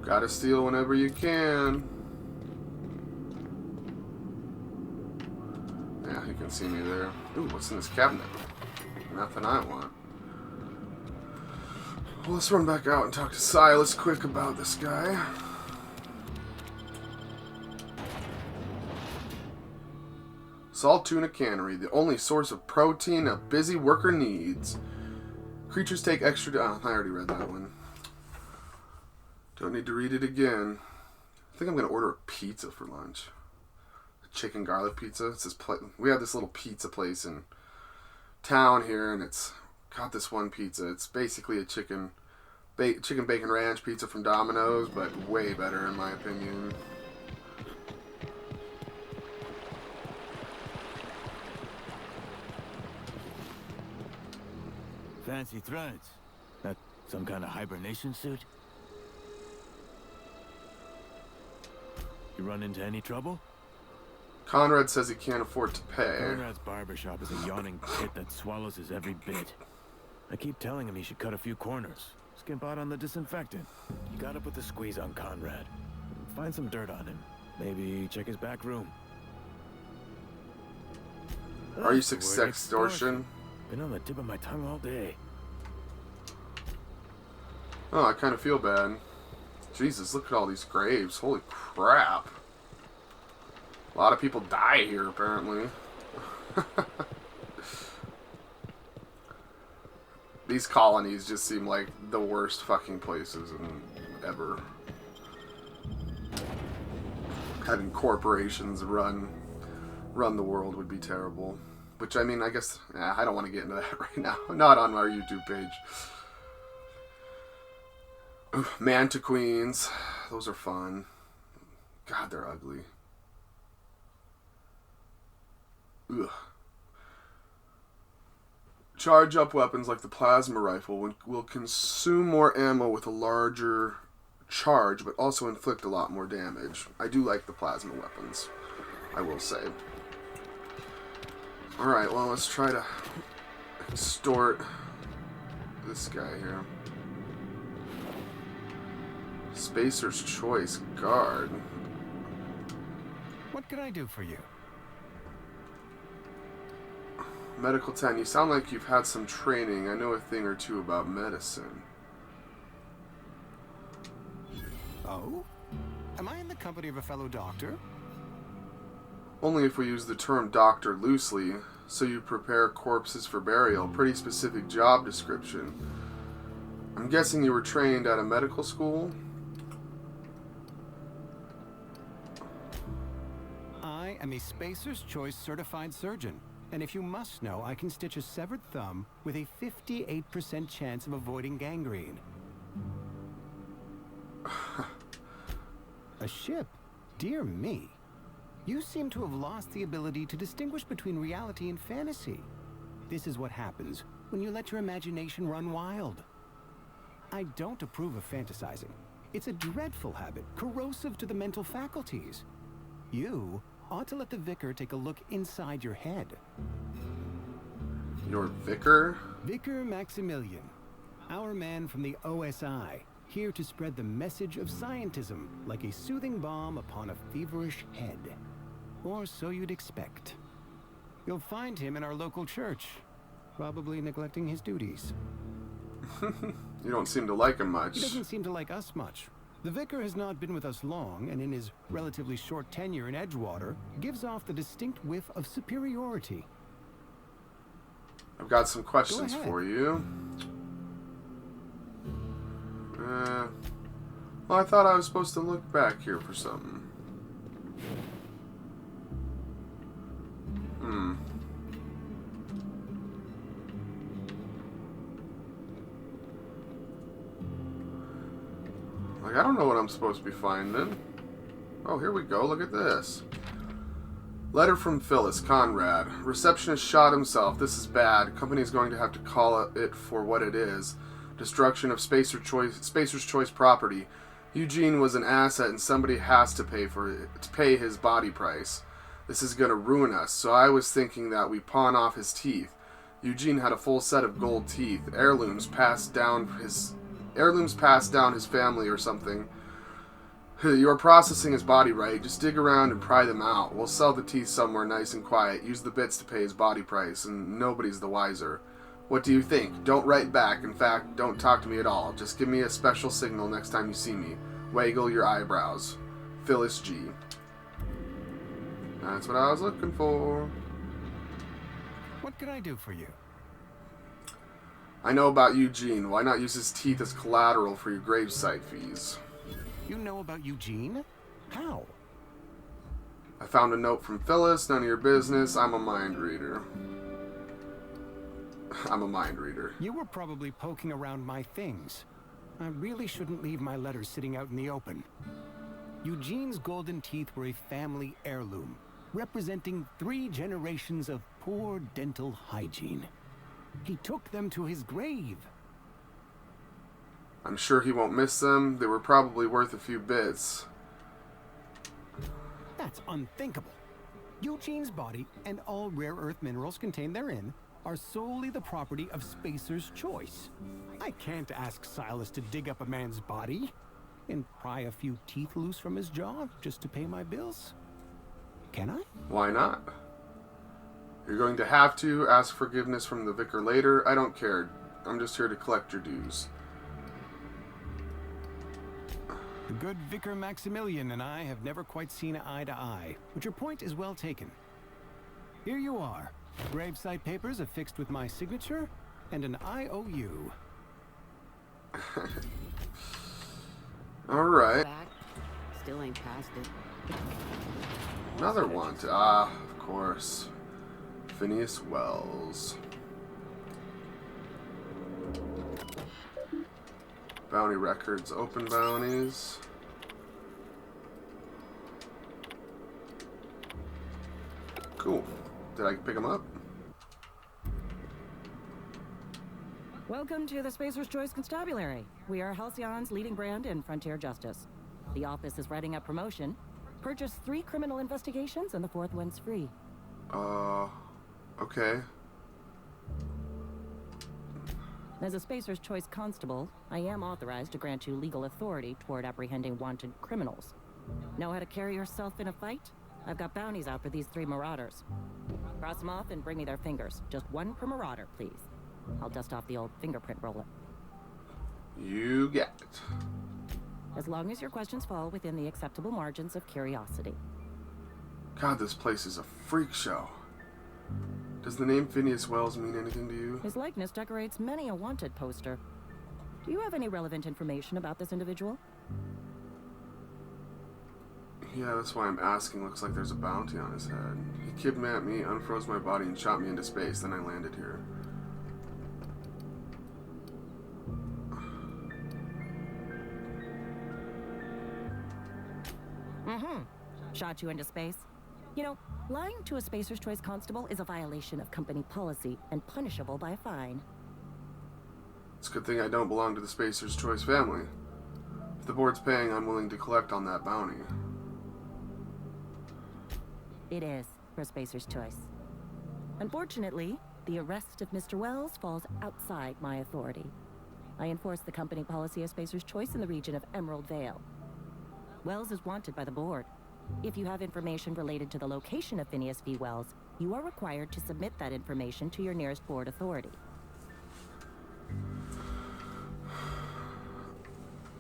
Gotta steal whenever you can. Yeah, he can see me there. Ooh, what's in this cabinet? Nothing I want. Well, let's run back out and talk to Silas quick about this guy. Salt tuna cannery, the only source of protein a busy worker needs. Creatures take extra... Oh, I already read that one. Don't need to read it again. I think I'm going to order a pizza for lunch. A chicken garlic pizza. It's this we have this little pizza place in town here, and it's got this one pizza. It's basically a chicken bacon ranch pizza from Domino's, but way better in my opinion. Fancy threads. That some kind of hibernation suit? You run into any trouble? Conrad says he can't afford to pay. Conrad's barbershop is a yawning pit that swallows his every bit. I keep telling him he should cut a few corners. Skimp out on the disinfectant. You gotta put the squeeze on Conrad. Find some dirt on him. Maybe check his back room. Are you sextortion? Been on the tip of my tongue all day. Oh, I kind of feel bad. Jesus, look at all these graves. Holy crap. A lot of people die here, apparently. These colonies just seem like the worst fucking places ever. Having corporations run the world would be terrible. Which, I mean, I guess... I don't want to get into that right now. Not on our YouTube page. Manta Queens. Those are fun. God, they're ugly. Ugh. Charge up weapons like the plasma rifle will consume more ammo with a larger charge, but also inflict a lot more damage. I do like the plasma weapons, I will say. Alright, well, let's try to extort this guy here. Spacer's Choice Guard. What can I do for you? Medical 10, you sound like you've had some training. I know a thing or two about medicine. Oh? Am I in the company of a fellow doctor? Only if we use the term doctor loosely. So you prepare corpses for burial. Pretty specific job description. I'm guessing you were trained at a medical school? I am a Spacer's Choice certified surgeon. And if you must know, I can stitch a severed thumb with a 58% chance of avoiding gangrene. A ship? Dear me. You seem to have lost the ability to distinguish between reality and fantasy. This is what happens when you let your imagination run wild. I don't approve of fantasizing. It's a dreadful habit, corrosive to the mental faculties. You ought to let the vicar take a look inside your head. Your vicar? Vicar Maximilian, our man from the OSI, here to spread the message of scientism like a soothing balm upon a feverish head. Or so you'd expect. You'll find him in our local church, probably neglecting his duties. You don't seem to like him much. He doesn't seem to like us much. The vicar has not been with us long, and in his relatively short tenure in Edgewater, gives off the distinct whiff of superiority. I've got some questions Go ahead. for you. Well, I thought I was supposed to look back here for something. Like, I don't know what I'm supposed to be finding. Oh, here we go. Look at this. Letter from Phyllis, Conrad. Receptionist shot himself. This is bad. Company's going to have to call it for what it is. Destruction of Spacer's Choice property. Eugene was an asset and somebody has to pay his body price. This is going to ruin us, so I was thinking that we pawn off his teeth. Eugene had a full set of gold teeth. Heirlooms passed down his family or something. You are processing his body right. Just dig around and pry them out. We'll sell the teeth somewhere nice and quiet. Use the bits to pay his body price, and nobody's the wiser. What do you think? Don't write back. In fact, don't talk to me at all. Just give me a special signal next time you see me. Waggle your eyebrows. Phyllis G. That's what I was looking for. What can I do for you? I know about Eugene. Why not use his teeth as collateral for your gravesite fees? You know about Eugene? How? I found a note from Phyllis. None of your business. I'm a mind reader. I'm a mind reader. You were probably poking around my things. I really shouldn't leave my letters sitting out in the open. Eugene's golden teeth were a family heirloom, representing 3 generations of poor dental hygiene. He took them to his grave. I'm sure he won't miss them. They were probably worth a few bits. That's unthinkable. Eugene's body and all rare earth minerals contained therein are solely the property of Spacer's Choice. I can't ask Silas to dig up a man's body and pry a few teeth loose from his jaw just to pay my bills. Can I? Why not? You're going to have to ask forgiveness from the vicar later. I don't care. I'm just here to collect your dues. The good Vicar Maximilian and I have never quite seen eye to eye, but your point is well taken. Here you are. Gravesite papers affixed with my signature and an IOU. Alright. Still ain't past it. Another one. Of course. Phineas Wells. Bounty records. Open bounties. Cool. Did I pick them up? Welcome to the Spacer's Choice Constabulary. We are Halcyon's leading brand in frontier justice. The office is writing up promotion. Purchase 3 criminal investigations and the 4th one's free. Okay. As a Spacer's Choice Constable, I am authorized to grant you legal authority toward apprehending wanted criminals. Know how to carry yourself in a fight? I've got bounties out for these 3 marauders. Cross them off and bring me their fingers. Just 1 per marauder, please. I'll dust off the old fingerprint roller. You get it. As long as your questions fall within the acceptable margins of curiosity. God, this place is a freak show. Does the name Phineas Wells mean anything to you? His likeness decorates many a wanted poster. Do you have any relevant information about this individual? Yeah, that's why I'm asking. Looks like there's a bounty on his head. He kidnapped me, unfroze my body, and shot me into space. Then I landed here. Shot you into space? You know, lying to a Spacer's Choice Constable is a violation of company policy and punishable by a fine. It's a good thing I don't belong to the Spacer's Choice family. If the board's paying, I'm willing to collect on that bounty. It is for Spacer's Choice. Unfortunately, the arrest of Mr. Wells falls outside my authority. I enforce the company policy of Spacer's Choice in the region of Emerald Vale. Wells is wanted by the board. If you have information related to the location of Phineas V. Wells, you are required to submit that information to your nearest board authority.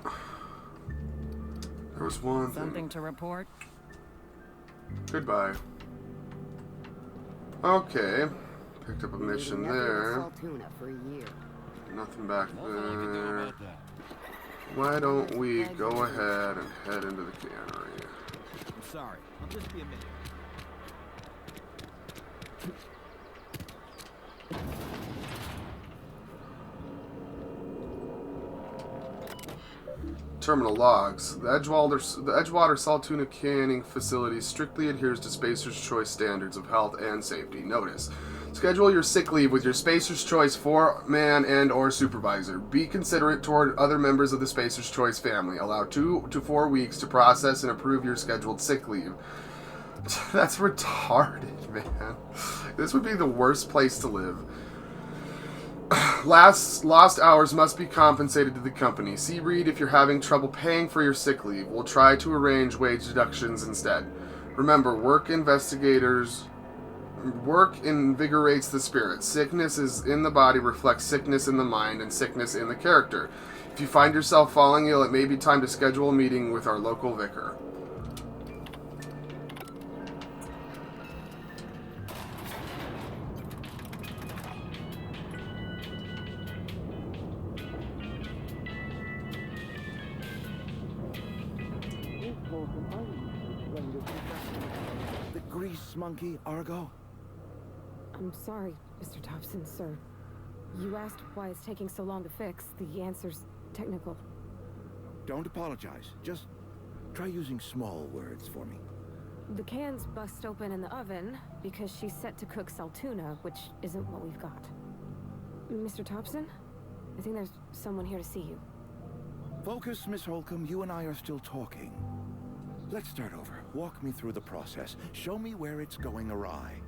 There was one Something thing. to report? Goodbye. Okay. Picked up a mission there. For a year. Nothing back there. Why don't we go ahead and head into the cannery? I'm sorry. I'll just be a minute. Terminal logs. The Edgewater Salt Tuna Canning Facility strictly adheres to Spacer's Choice standards of health and safety. Notice. Schedule your sick leave with your Spacer's Choice foreman and or supervisor. Be considerate toward other members of the Spacer's Choice family. Allow 2 to 4 weeks to process and approve your scheduled sick leave. That's retarded, man. This would be the worst place to live. Lost hours must be compensated to the company. See Reed if you're having trouble paying for your sick leave. We'll try to arrange wage deductions instead. Remember, work invigorates the spirit. Sickness is in the body reflects sickness in the mind and sickness in the character. If you find yourself falling ill, it may be time to schedule a meeting with our local vicar. The grease monkey, Argo? I'm sorry, Mr. Thompson, sir. You asked why it's taking so long to fix. The answer's technical. Don't apologize. Just try using small words for me. The cans bust open in the oven because she's set to cook saltuna, which isn't what we've got. Mr. Thompson? I think there's someone here to see you. Focus, Miss Holcomb. You and I are still talking. Let's start over. Walk me through the process. Show me where it's going awry.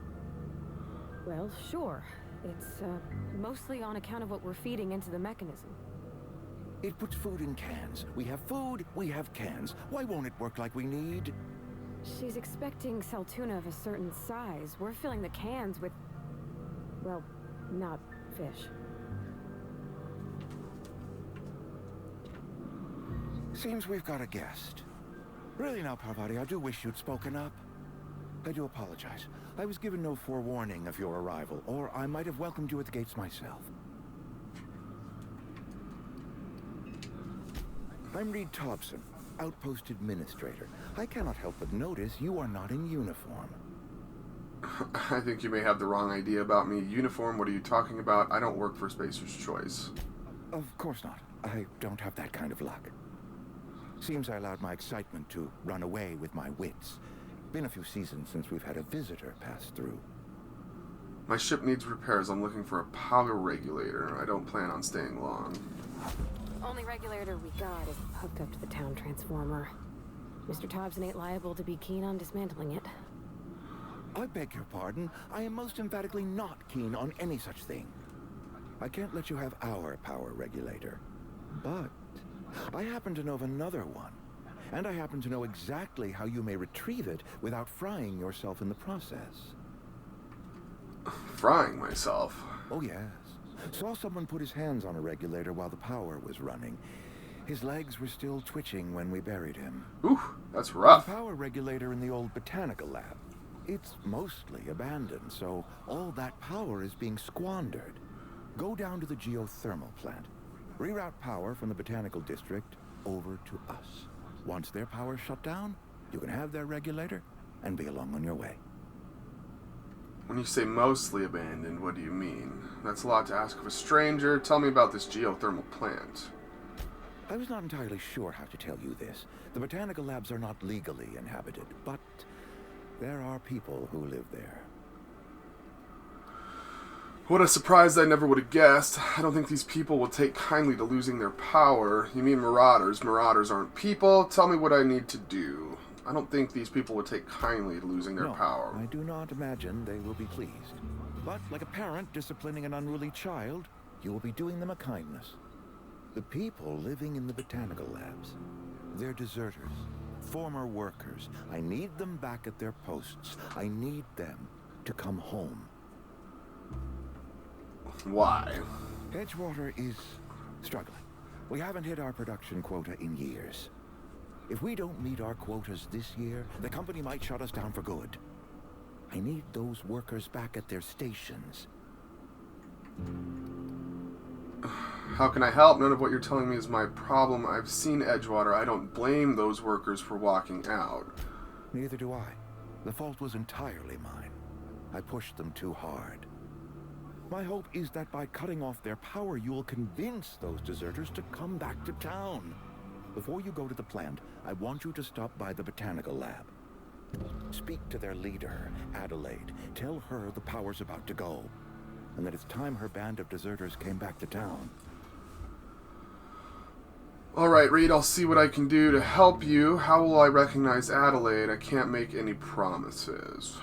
Well, sure. It's, mostly on account of what we're feeding into the mechanism. It puts food in cans. We have food, we have cans. Why won't it work like we need? She's expecting saltuna of a certain size. We're filling the cans with, well, not fish. Seems we've got a guest. Really now, Parvati, I do wish you'd spoken up. I do apologize. I was given no forewarning of your arrival, or I might have welcomed you at the gates myself. I'm Reed Thompson, Outpost Administrator. I cannot help but notice you are not in uniform. I think you may have the wrong idea about me. Uniform, what are you talking about? I don't work for Spacer's Choice. Of course not. I don't have that kind of luck. Seems I allowed my excitement to run away with my wits. Been a few seasons since we've had a visitor pass through. My ship needs repairs. I'm looking for a power regulator. I don't plan on staying long. Only regulator we got is hooked up to the town transformer. Mr. Thompson ain't liable to be keen on dismantling it. I beg your pardon. I am most emphatically not keen on any such thing. I can't let you have our power regulator. But I happen to know of another one. And I happen to know exactly how you may retrieve it without frying yourself in the process. Frying myself? Oh, yes. Saw someone put his hands on a regulator while the power was running. His legs were still twitching when we buried him. Ooh, that's rough. The power regulator in the old botanical lab. It's mostly abandoned, so all that power is being squandered. Go down to the geothermal plant. Reroute power from the botanical district over to us. Once their power's shut down, you can have their regulator and be along on your way. When you say mostly abandoned, what do you mean? That's a lot to ask of a stranger. Tell me about this geothermal plant. I was not entirely sure how to tell you this. The botanical labs are not legally inhabited, but there are people who live there. What a surprise I never would have guessed. I don't think these people will take kindly to losing their power. You mean marauders. Marauders aren't people. Tell me what I need to do. I don't think these people would take kindly to losing their power. I do not imagine they will be pleased. But like a parent disciplining an unruly child, you will be doing them a kindness. The people living in the botanical labs, they're deserters, former workers. I need them back at their posts. I need them to come home. Why? Edgewater is struggling. We haven't hit our production quota in years. If we don't meet our quotas this year, the company might shut us down for good. I need those workers back at their stations. How can I help? None of what you're telling me is my problem. I've seen Edgewater. I don't blame those workers for walking out. Neither do I. The fault was entirely mine. I pushed them too hard. My hope is that by cutting off their power, you will convince those deserters to come back to town. Before you go to the plant, I want you to stop by the botanical lab. Speak to their leader, Adelaide. Tell her the power's about to go, and that it's time her band of deserters came back to town. Alright, Reed, I'll see what I can do to help you. How will I recognize Adelaide? I can't make any promises.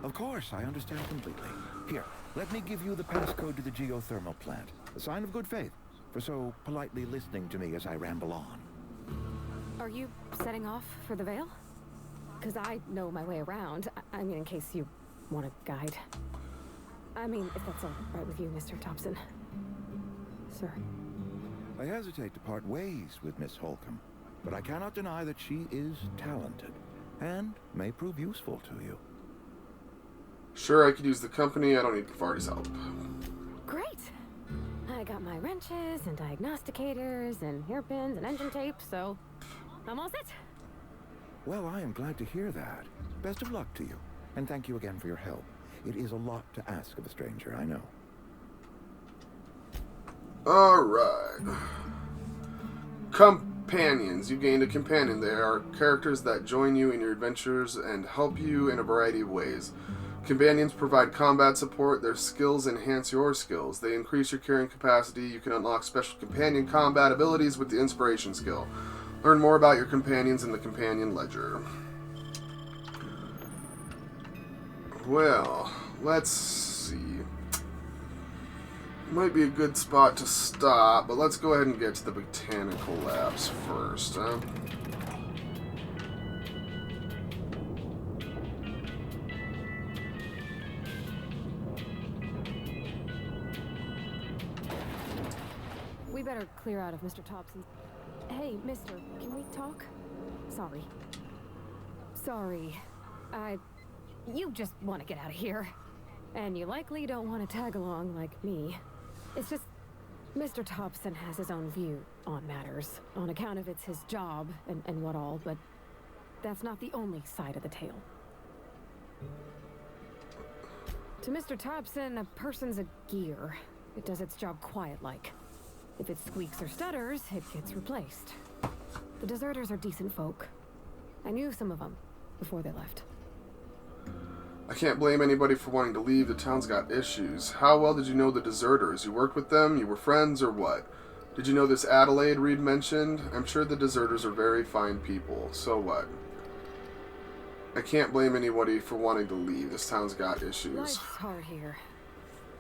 Of course, I understand completely. Here, let me give you the passcode to the geothermal plant. A sign of good faith for so politely listening to me as I ramble on. Are you setting off for the Vale? Because I know my way around. I mean, in case you want a guide. I mean, if that's all right with you, Mr. Thompson. Sir. I hesitate to part ways with Miss Holcomb, but I cannot deny that she is talented and may prove useful to you. Sure, I could use the company. I don't need Vardy's help. Great! I got my wrenches and diagnosticators and hairpins and engine tape, so I'm all set. Well, I am glad to hear that. Best of luck to you, and thank you again for your help. It is a lot to ask of a stranger, I know. Alright. Companions. You gained a companion. They are characters that join you in your adventures and help you in a variety of ways. Companions provide combat support. Their skills enhance your skills. They increase your carrying capacity. You can unlock special companion combat abilities with the inspiration skill. Learn more about your companions in the companion ledger. Well, let's see. Might be a good spot to stop, but let's go ahead and get to the botanical labs first, huh? We better clear out of Mr. Thompson's... Hey, mister, can we talk? Sorry. You just want to get out of here. And you likely don't want to tag along like me. It's just... Mr. Thompson has his own view on matters, on account of it's his job and what all, but that's not the only side of the tale. To Mr. Thompson, a person's a gear. It does its job quiet-like. If it squeaks or stutters, it gets replaced. The deserters are decent folk. I knew some of them before they left. I can't blame anybody for wanting to leave. The town's got issues. How well did you know the deserters? You worked with them? You were friends, or what? Did you know this Adelaide Reed mentioned? I'm sure the deserters are very fine people. So what? I can't blame anybody for wanting to leave. This town's got issues. Life's hard here.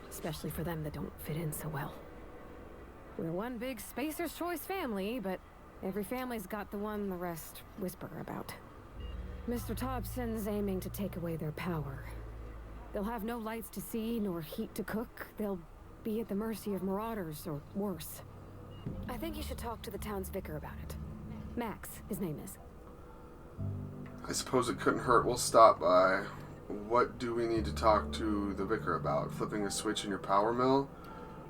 Especially for them that don't fit in so well. We're one big Spacer's Choice family, but every family's got the one the rest whisper about. Mr. Thompson's aiming to take away their power. They'll have no lights to see, nor heat to cook. They'll be at the mercy of marauders, or worse. I think you should talk to the town's vicar about it. Max, his name is. I suppose it couldn't hurt. We'll stop by. What do we need to talk to the vicar about? Flipping a switch in your power mill?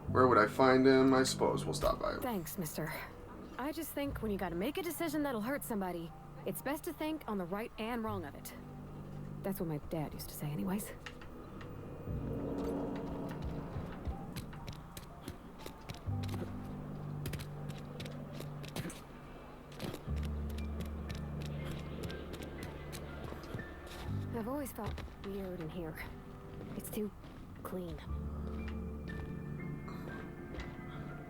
Where would I find him? I suppose we'll stop by. Thanks, mister. I just think when you gotta make a decision that'll hurt somebody, it's best to think on the right and wrong of it. That's what my dad used to say anyways. I've always felt weird in here. It's too clean.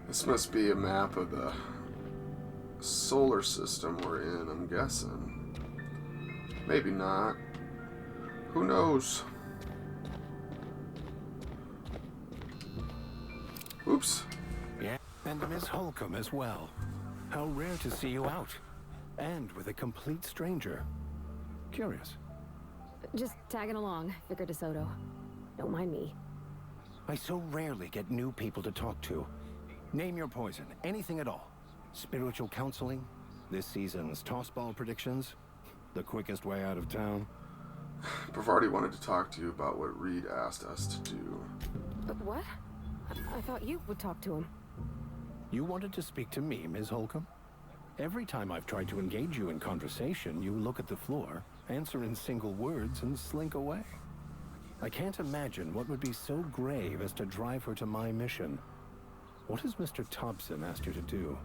This must be a map of the solar system we're in, I'm guessing. Maybe not. Who knows? Oops. Yeah, and Miss Holcomb as well. How rare to see you out. And with a complete stranger. Curious. Just tagging along, Vicar DeSoto. Don't mind me. I so rarely get new people to talk to. Name your poison, anything at all. Spiritual counseling, this season's tossball predictions, the quickest way out of town. Bavardi wanted to talk to you about what Reed asked us to do. What? I thought you would talk to him. You wanted to speak to me, Ms. Holcomb? Every time I've tried to engage you in conversation, you look at the floor, answer in single words, and slink away. I can't imagine what would be so grave as to drive her to my mission. What has Mr. Thompson asked you to do?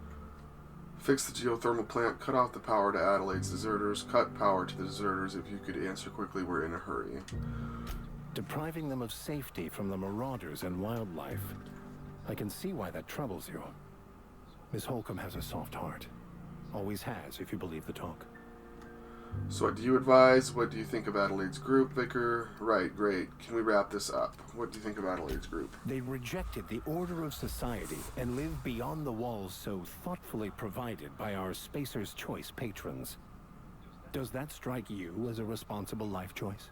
Fix the geothermal plant, cut off the power to Adelaide's deserters, cut power to the deserters. If you could answer quickly, we're in a hurry. Depriving them of safety from the marauders and wildlife. I can see why that troubles you. Miss Holcomb has a soft heart. Always has, if you believe the talk. So what do you advise? What do you think of Adelaide's group, Vicar? Right, great. Can we wrap this up? What do you think of Adelaide's group? They rejected the order of society and live beyond the walls so thoughtfully provided by our Spacer's Choice patrons. Does that strike you as a responsible life choice?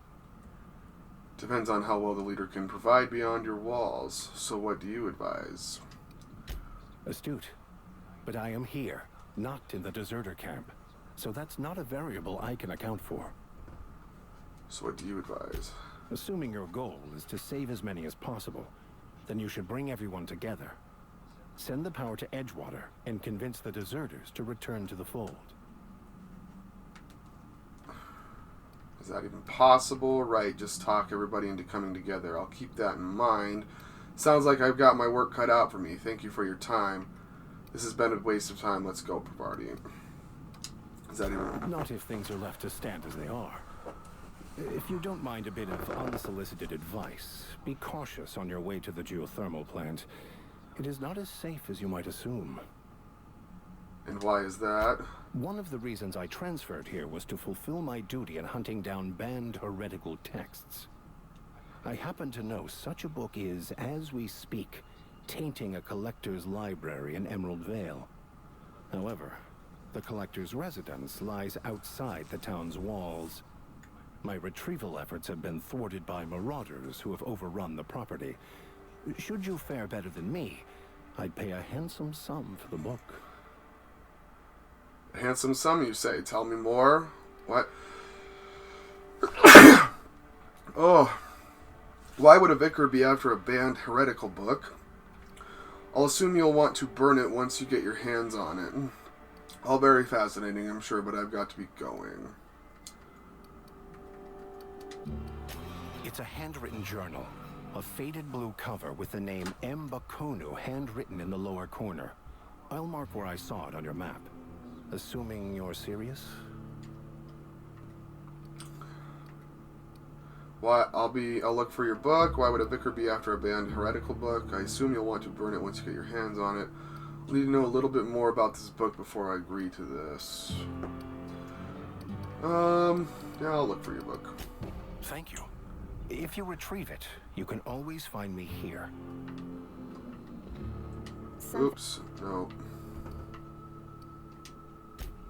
Depends on how well the leader can provide beyond your walls. So what do you advise? Astute. But I am here, not in the deserter camp. So that's not a variable I can account for. So what do you advise? Assuming your goal is to save as many as possible, then you should bring everyone together. Send the power to Edgewater and convince the deserters to return to the fold. Is that even possible? Right, just talk everybody into coming together. I'll keep that in mind. Sounds like I've got my work cut out for me. Thank you for your time. This has been a waste of time. Let's go, Bavardi. Is that even... Not if things are left to stand as they are. If you don't mind a bit of unsolicited advice, be cautious on your way to the geothermal plant. It is not as safe as you might assume. And why is that? One of the reasons I transferred here was to fulfill my duty in hunting down banned heretical texts. I happen to know such a book is, as we speak, tainting a collector's library in Emerald Vale. However, the collector's residence lies outside the town's walls. My retrieval efforts have been thwarted by marauders who have overrun the property. Should you fare better than me, I'd pay a handsome sum for the book. A handsome sum, you say? Tell me more. What? Oh. Why would a vicar be after a banned heretical book? I'll assume you'll want to burn it once you get your hands on it. All very fascinating, I'm sure, but I've got to be going. It's a handwritten journal. A faded blue cover with the name M. Bakunu handwritten in the lower corner. I'll mark where I saw it on your map. Assuming you're serious? I'll look for your book. Why would a vicar be after a banned heretical book? I assume you'll want to burn it once you get your hands on it. I need to know a little bit more about this book before I agree to this. Yeah, I'll look for your book. Thank you. If you retrieve it, you can always find me here. Oops, no.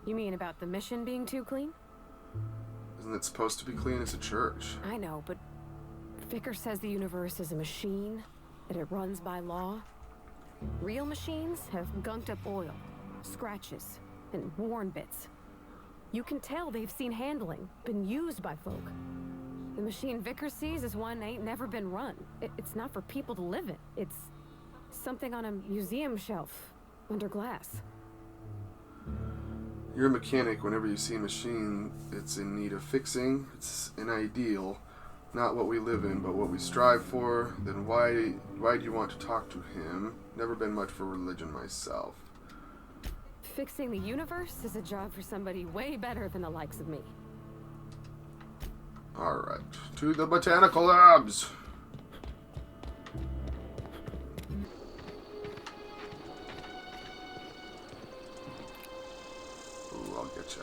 You mean about the mission being too clean? Isn't it supposed to be clean? It's a church. I know, but Vicar says the universe is a machine, that it runs by law. Real machines have gunked up oil, scratches, and worn bits. You can tell they've seen handling, been used by folk. The machine Vicar sees is one ain't never been run. It's not for people to live in. It's something on a museum shelf, under glass. You're a mechanic. Whenever you see a machine it's in need of fixing, it's an ideal. Not what we live in, but what we strive for. Then why do you want to talk to him? Never been much for religion myself. Fixing the universe is a job for somebody way better than the likes of me. Alright, to the botanical labs! Ooh, I'll get you.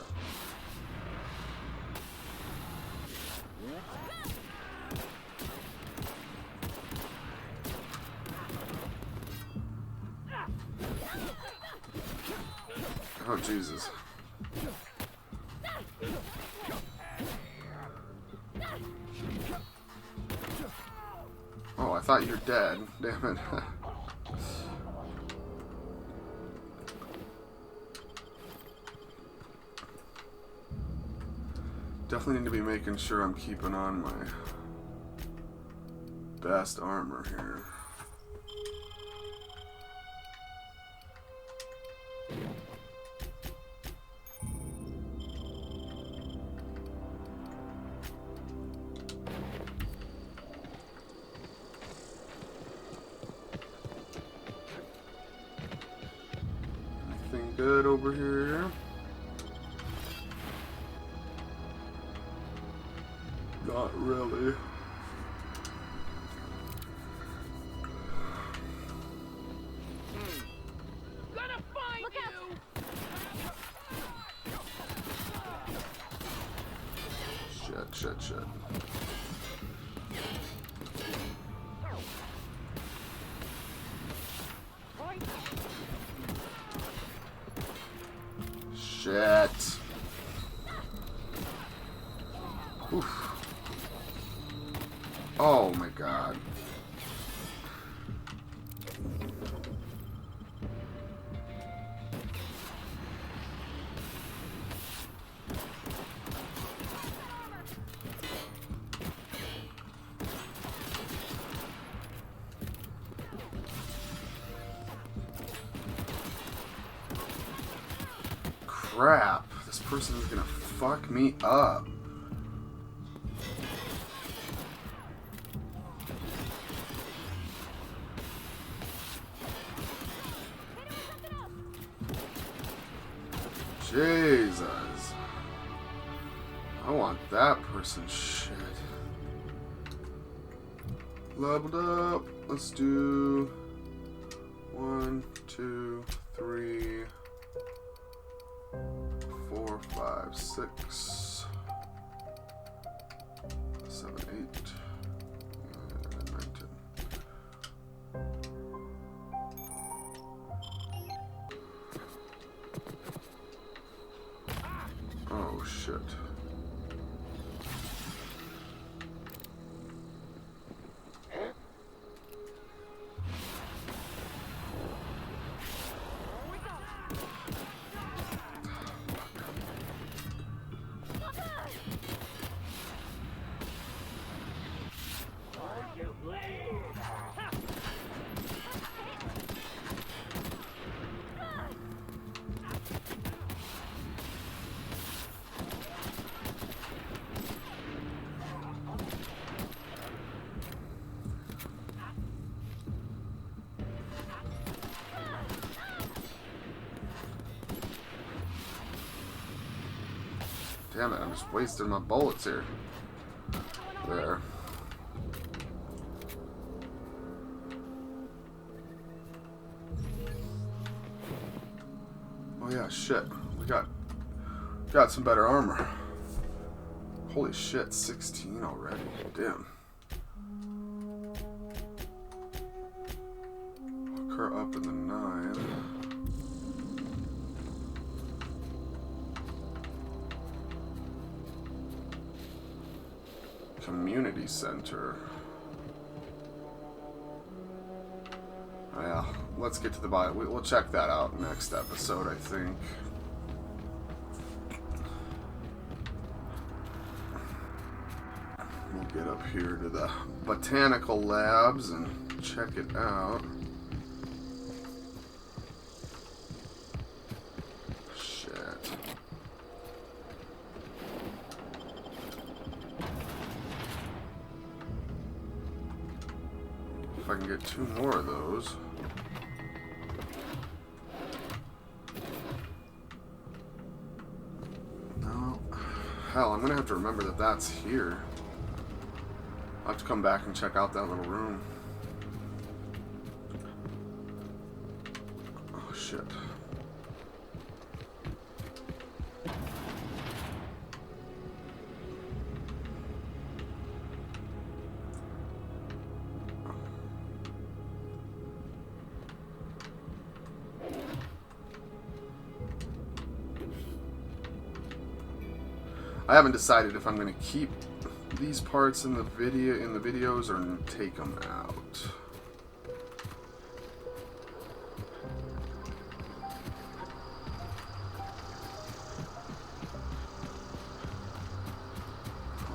Oh, Jesus. Oh, I thought you were dead. Damn it. Definitely need to be making sure I'm keeping on my best armor here. Anything good over here? Not really. Gonna find you! Shit. Shit. Oof. Oh my god. Crap. This person is gonna fuck me up. Jesus. I want that person's shit. Leveled up. Let's do 1, 2, 3, 4, 5, 6, 7, 8, 9, 10. Oh shit. Damn it, I'm just wasting my bullets here. There. shit. We got some better armor. Holy shit, 16 already. Damn. Hook her up in the 9. Community center. Oh, yeah, let's get to the bottom. We'll check that out next episode, I think. We'll get up here to the botanical labs and check it out. Shit. If I can get 2 more of those. No. Hell, I'm gonna have to remember that that's here. I'll have to come back and check out that little room. Oh, shit. I haven't decided if I'm going to keep these parts in the videos or take them out.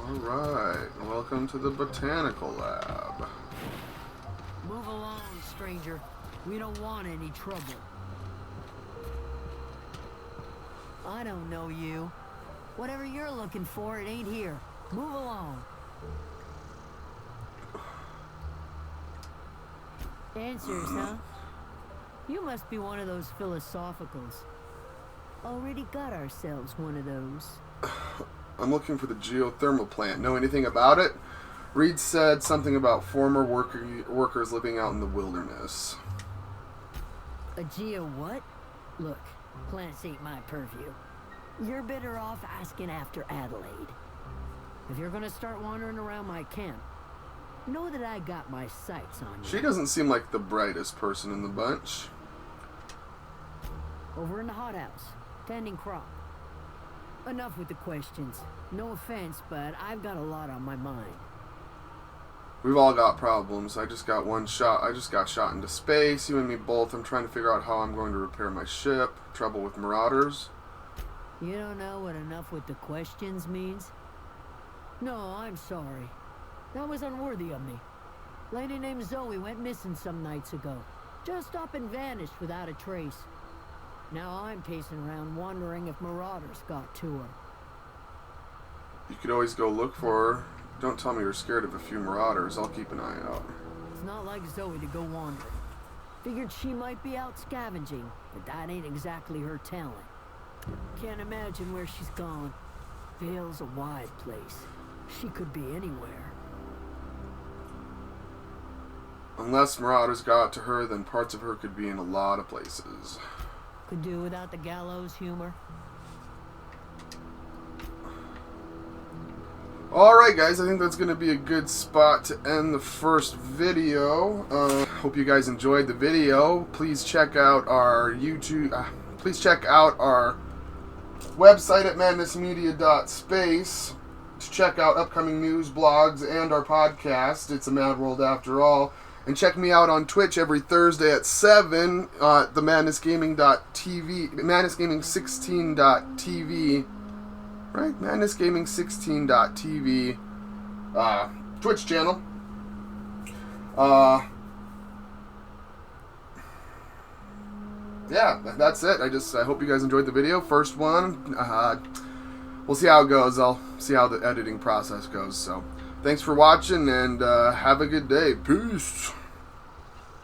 Alright, welcome to the botanical lab. Move along, stranger. We don't want any trouble. I don't know you. Whatever you're looking for, it ain't here. Move along. Answers, huh? You must be one of those philosophicals. Already got ourselves one of those. I'm looking for the geothermal plant. Know anything about it? Reed said something about former workers living out in the wilderness. A geo what? Look, plants ain't my purview. You're better off asking after Adelaide. If you're gonna start wandering around my camp, know that I got my sights on you. She doesn't seem like the brightest person in the bunch. Over in the hothouse, tending crop. Enough with the questions. No offense, but I've got a lot on my mind. We've all got problems. I just got one shot. I just got shot into space. You and me both. I'm trying to figure out how I'm going to repair my ship. Trouble with marauders. You don't know what enough with the questions means? No, I'm sorry. That was unworthy of me. Lady named Zoe went missing some nights ago. Just up and vanished without a trace. Now I'm pacing around wondering if marauders got to her. You could always go look for her. Don't tell me you're scared of a few marauders. I'll keep an eye out. It's not like Zoe to go wandering. Figured she might be out scavenging, but that ain't exactly her talent. Can't imagine where she's gone. Vale's a wide place. She could be anywhere. Unless marauders got to her, then parts of her could be in a lot of places. Could do without the gallows humor. Alright guys, I think that's going to be a good spot to end the first video. Hope you guys enjoyed the video. Please check out our YouTube... please check out our website at madnessmedia.space to check out upcoming news, blogs, and our podcast. It's a mad world after all. And check me out on Twitch every Thursday at 7 at the madnessgaming.tv, madnessgaming16.tv, right? madnessgaming16.tv Twitch channel. Yeah, that's it. I hope you guys enjoyed the video. First one. We'll see how it goes. I'll see how the editing process goes. So, thanks for watching, and have a good day. Peace.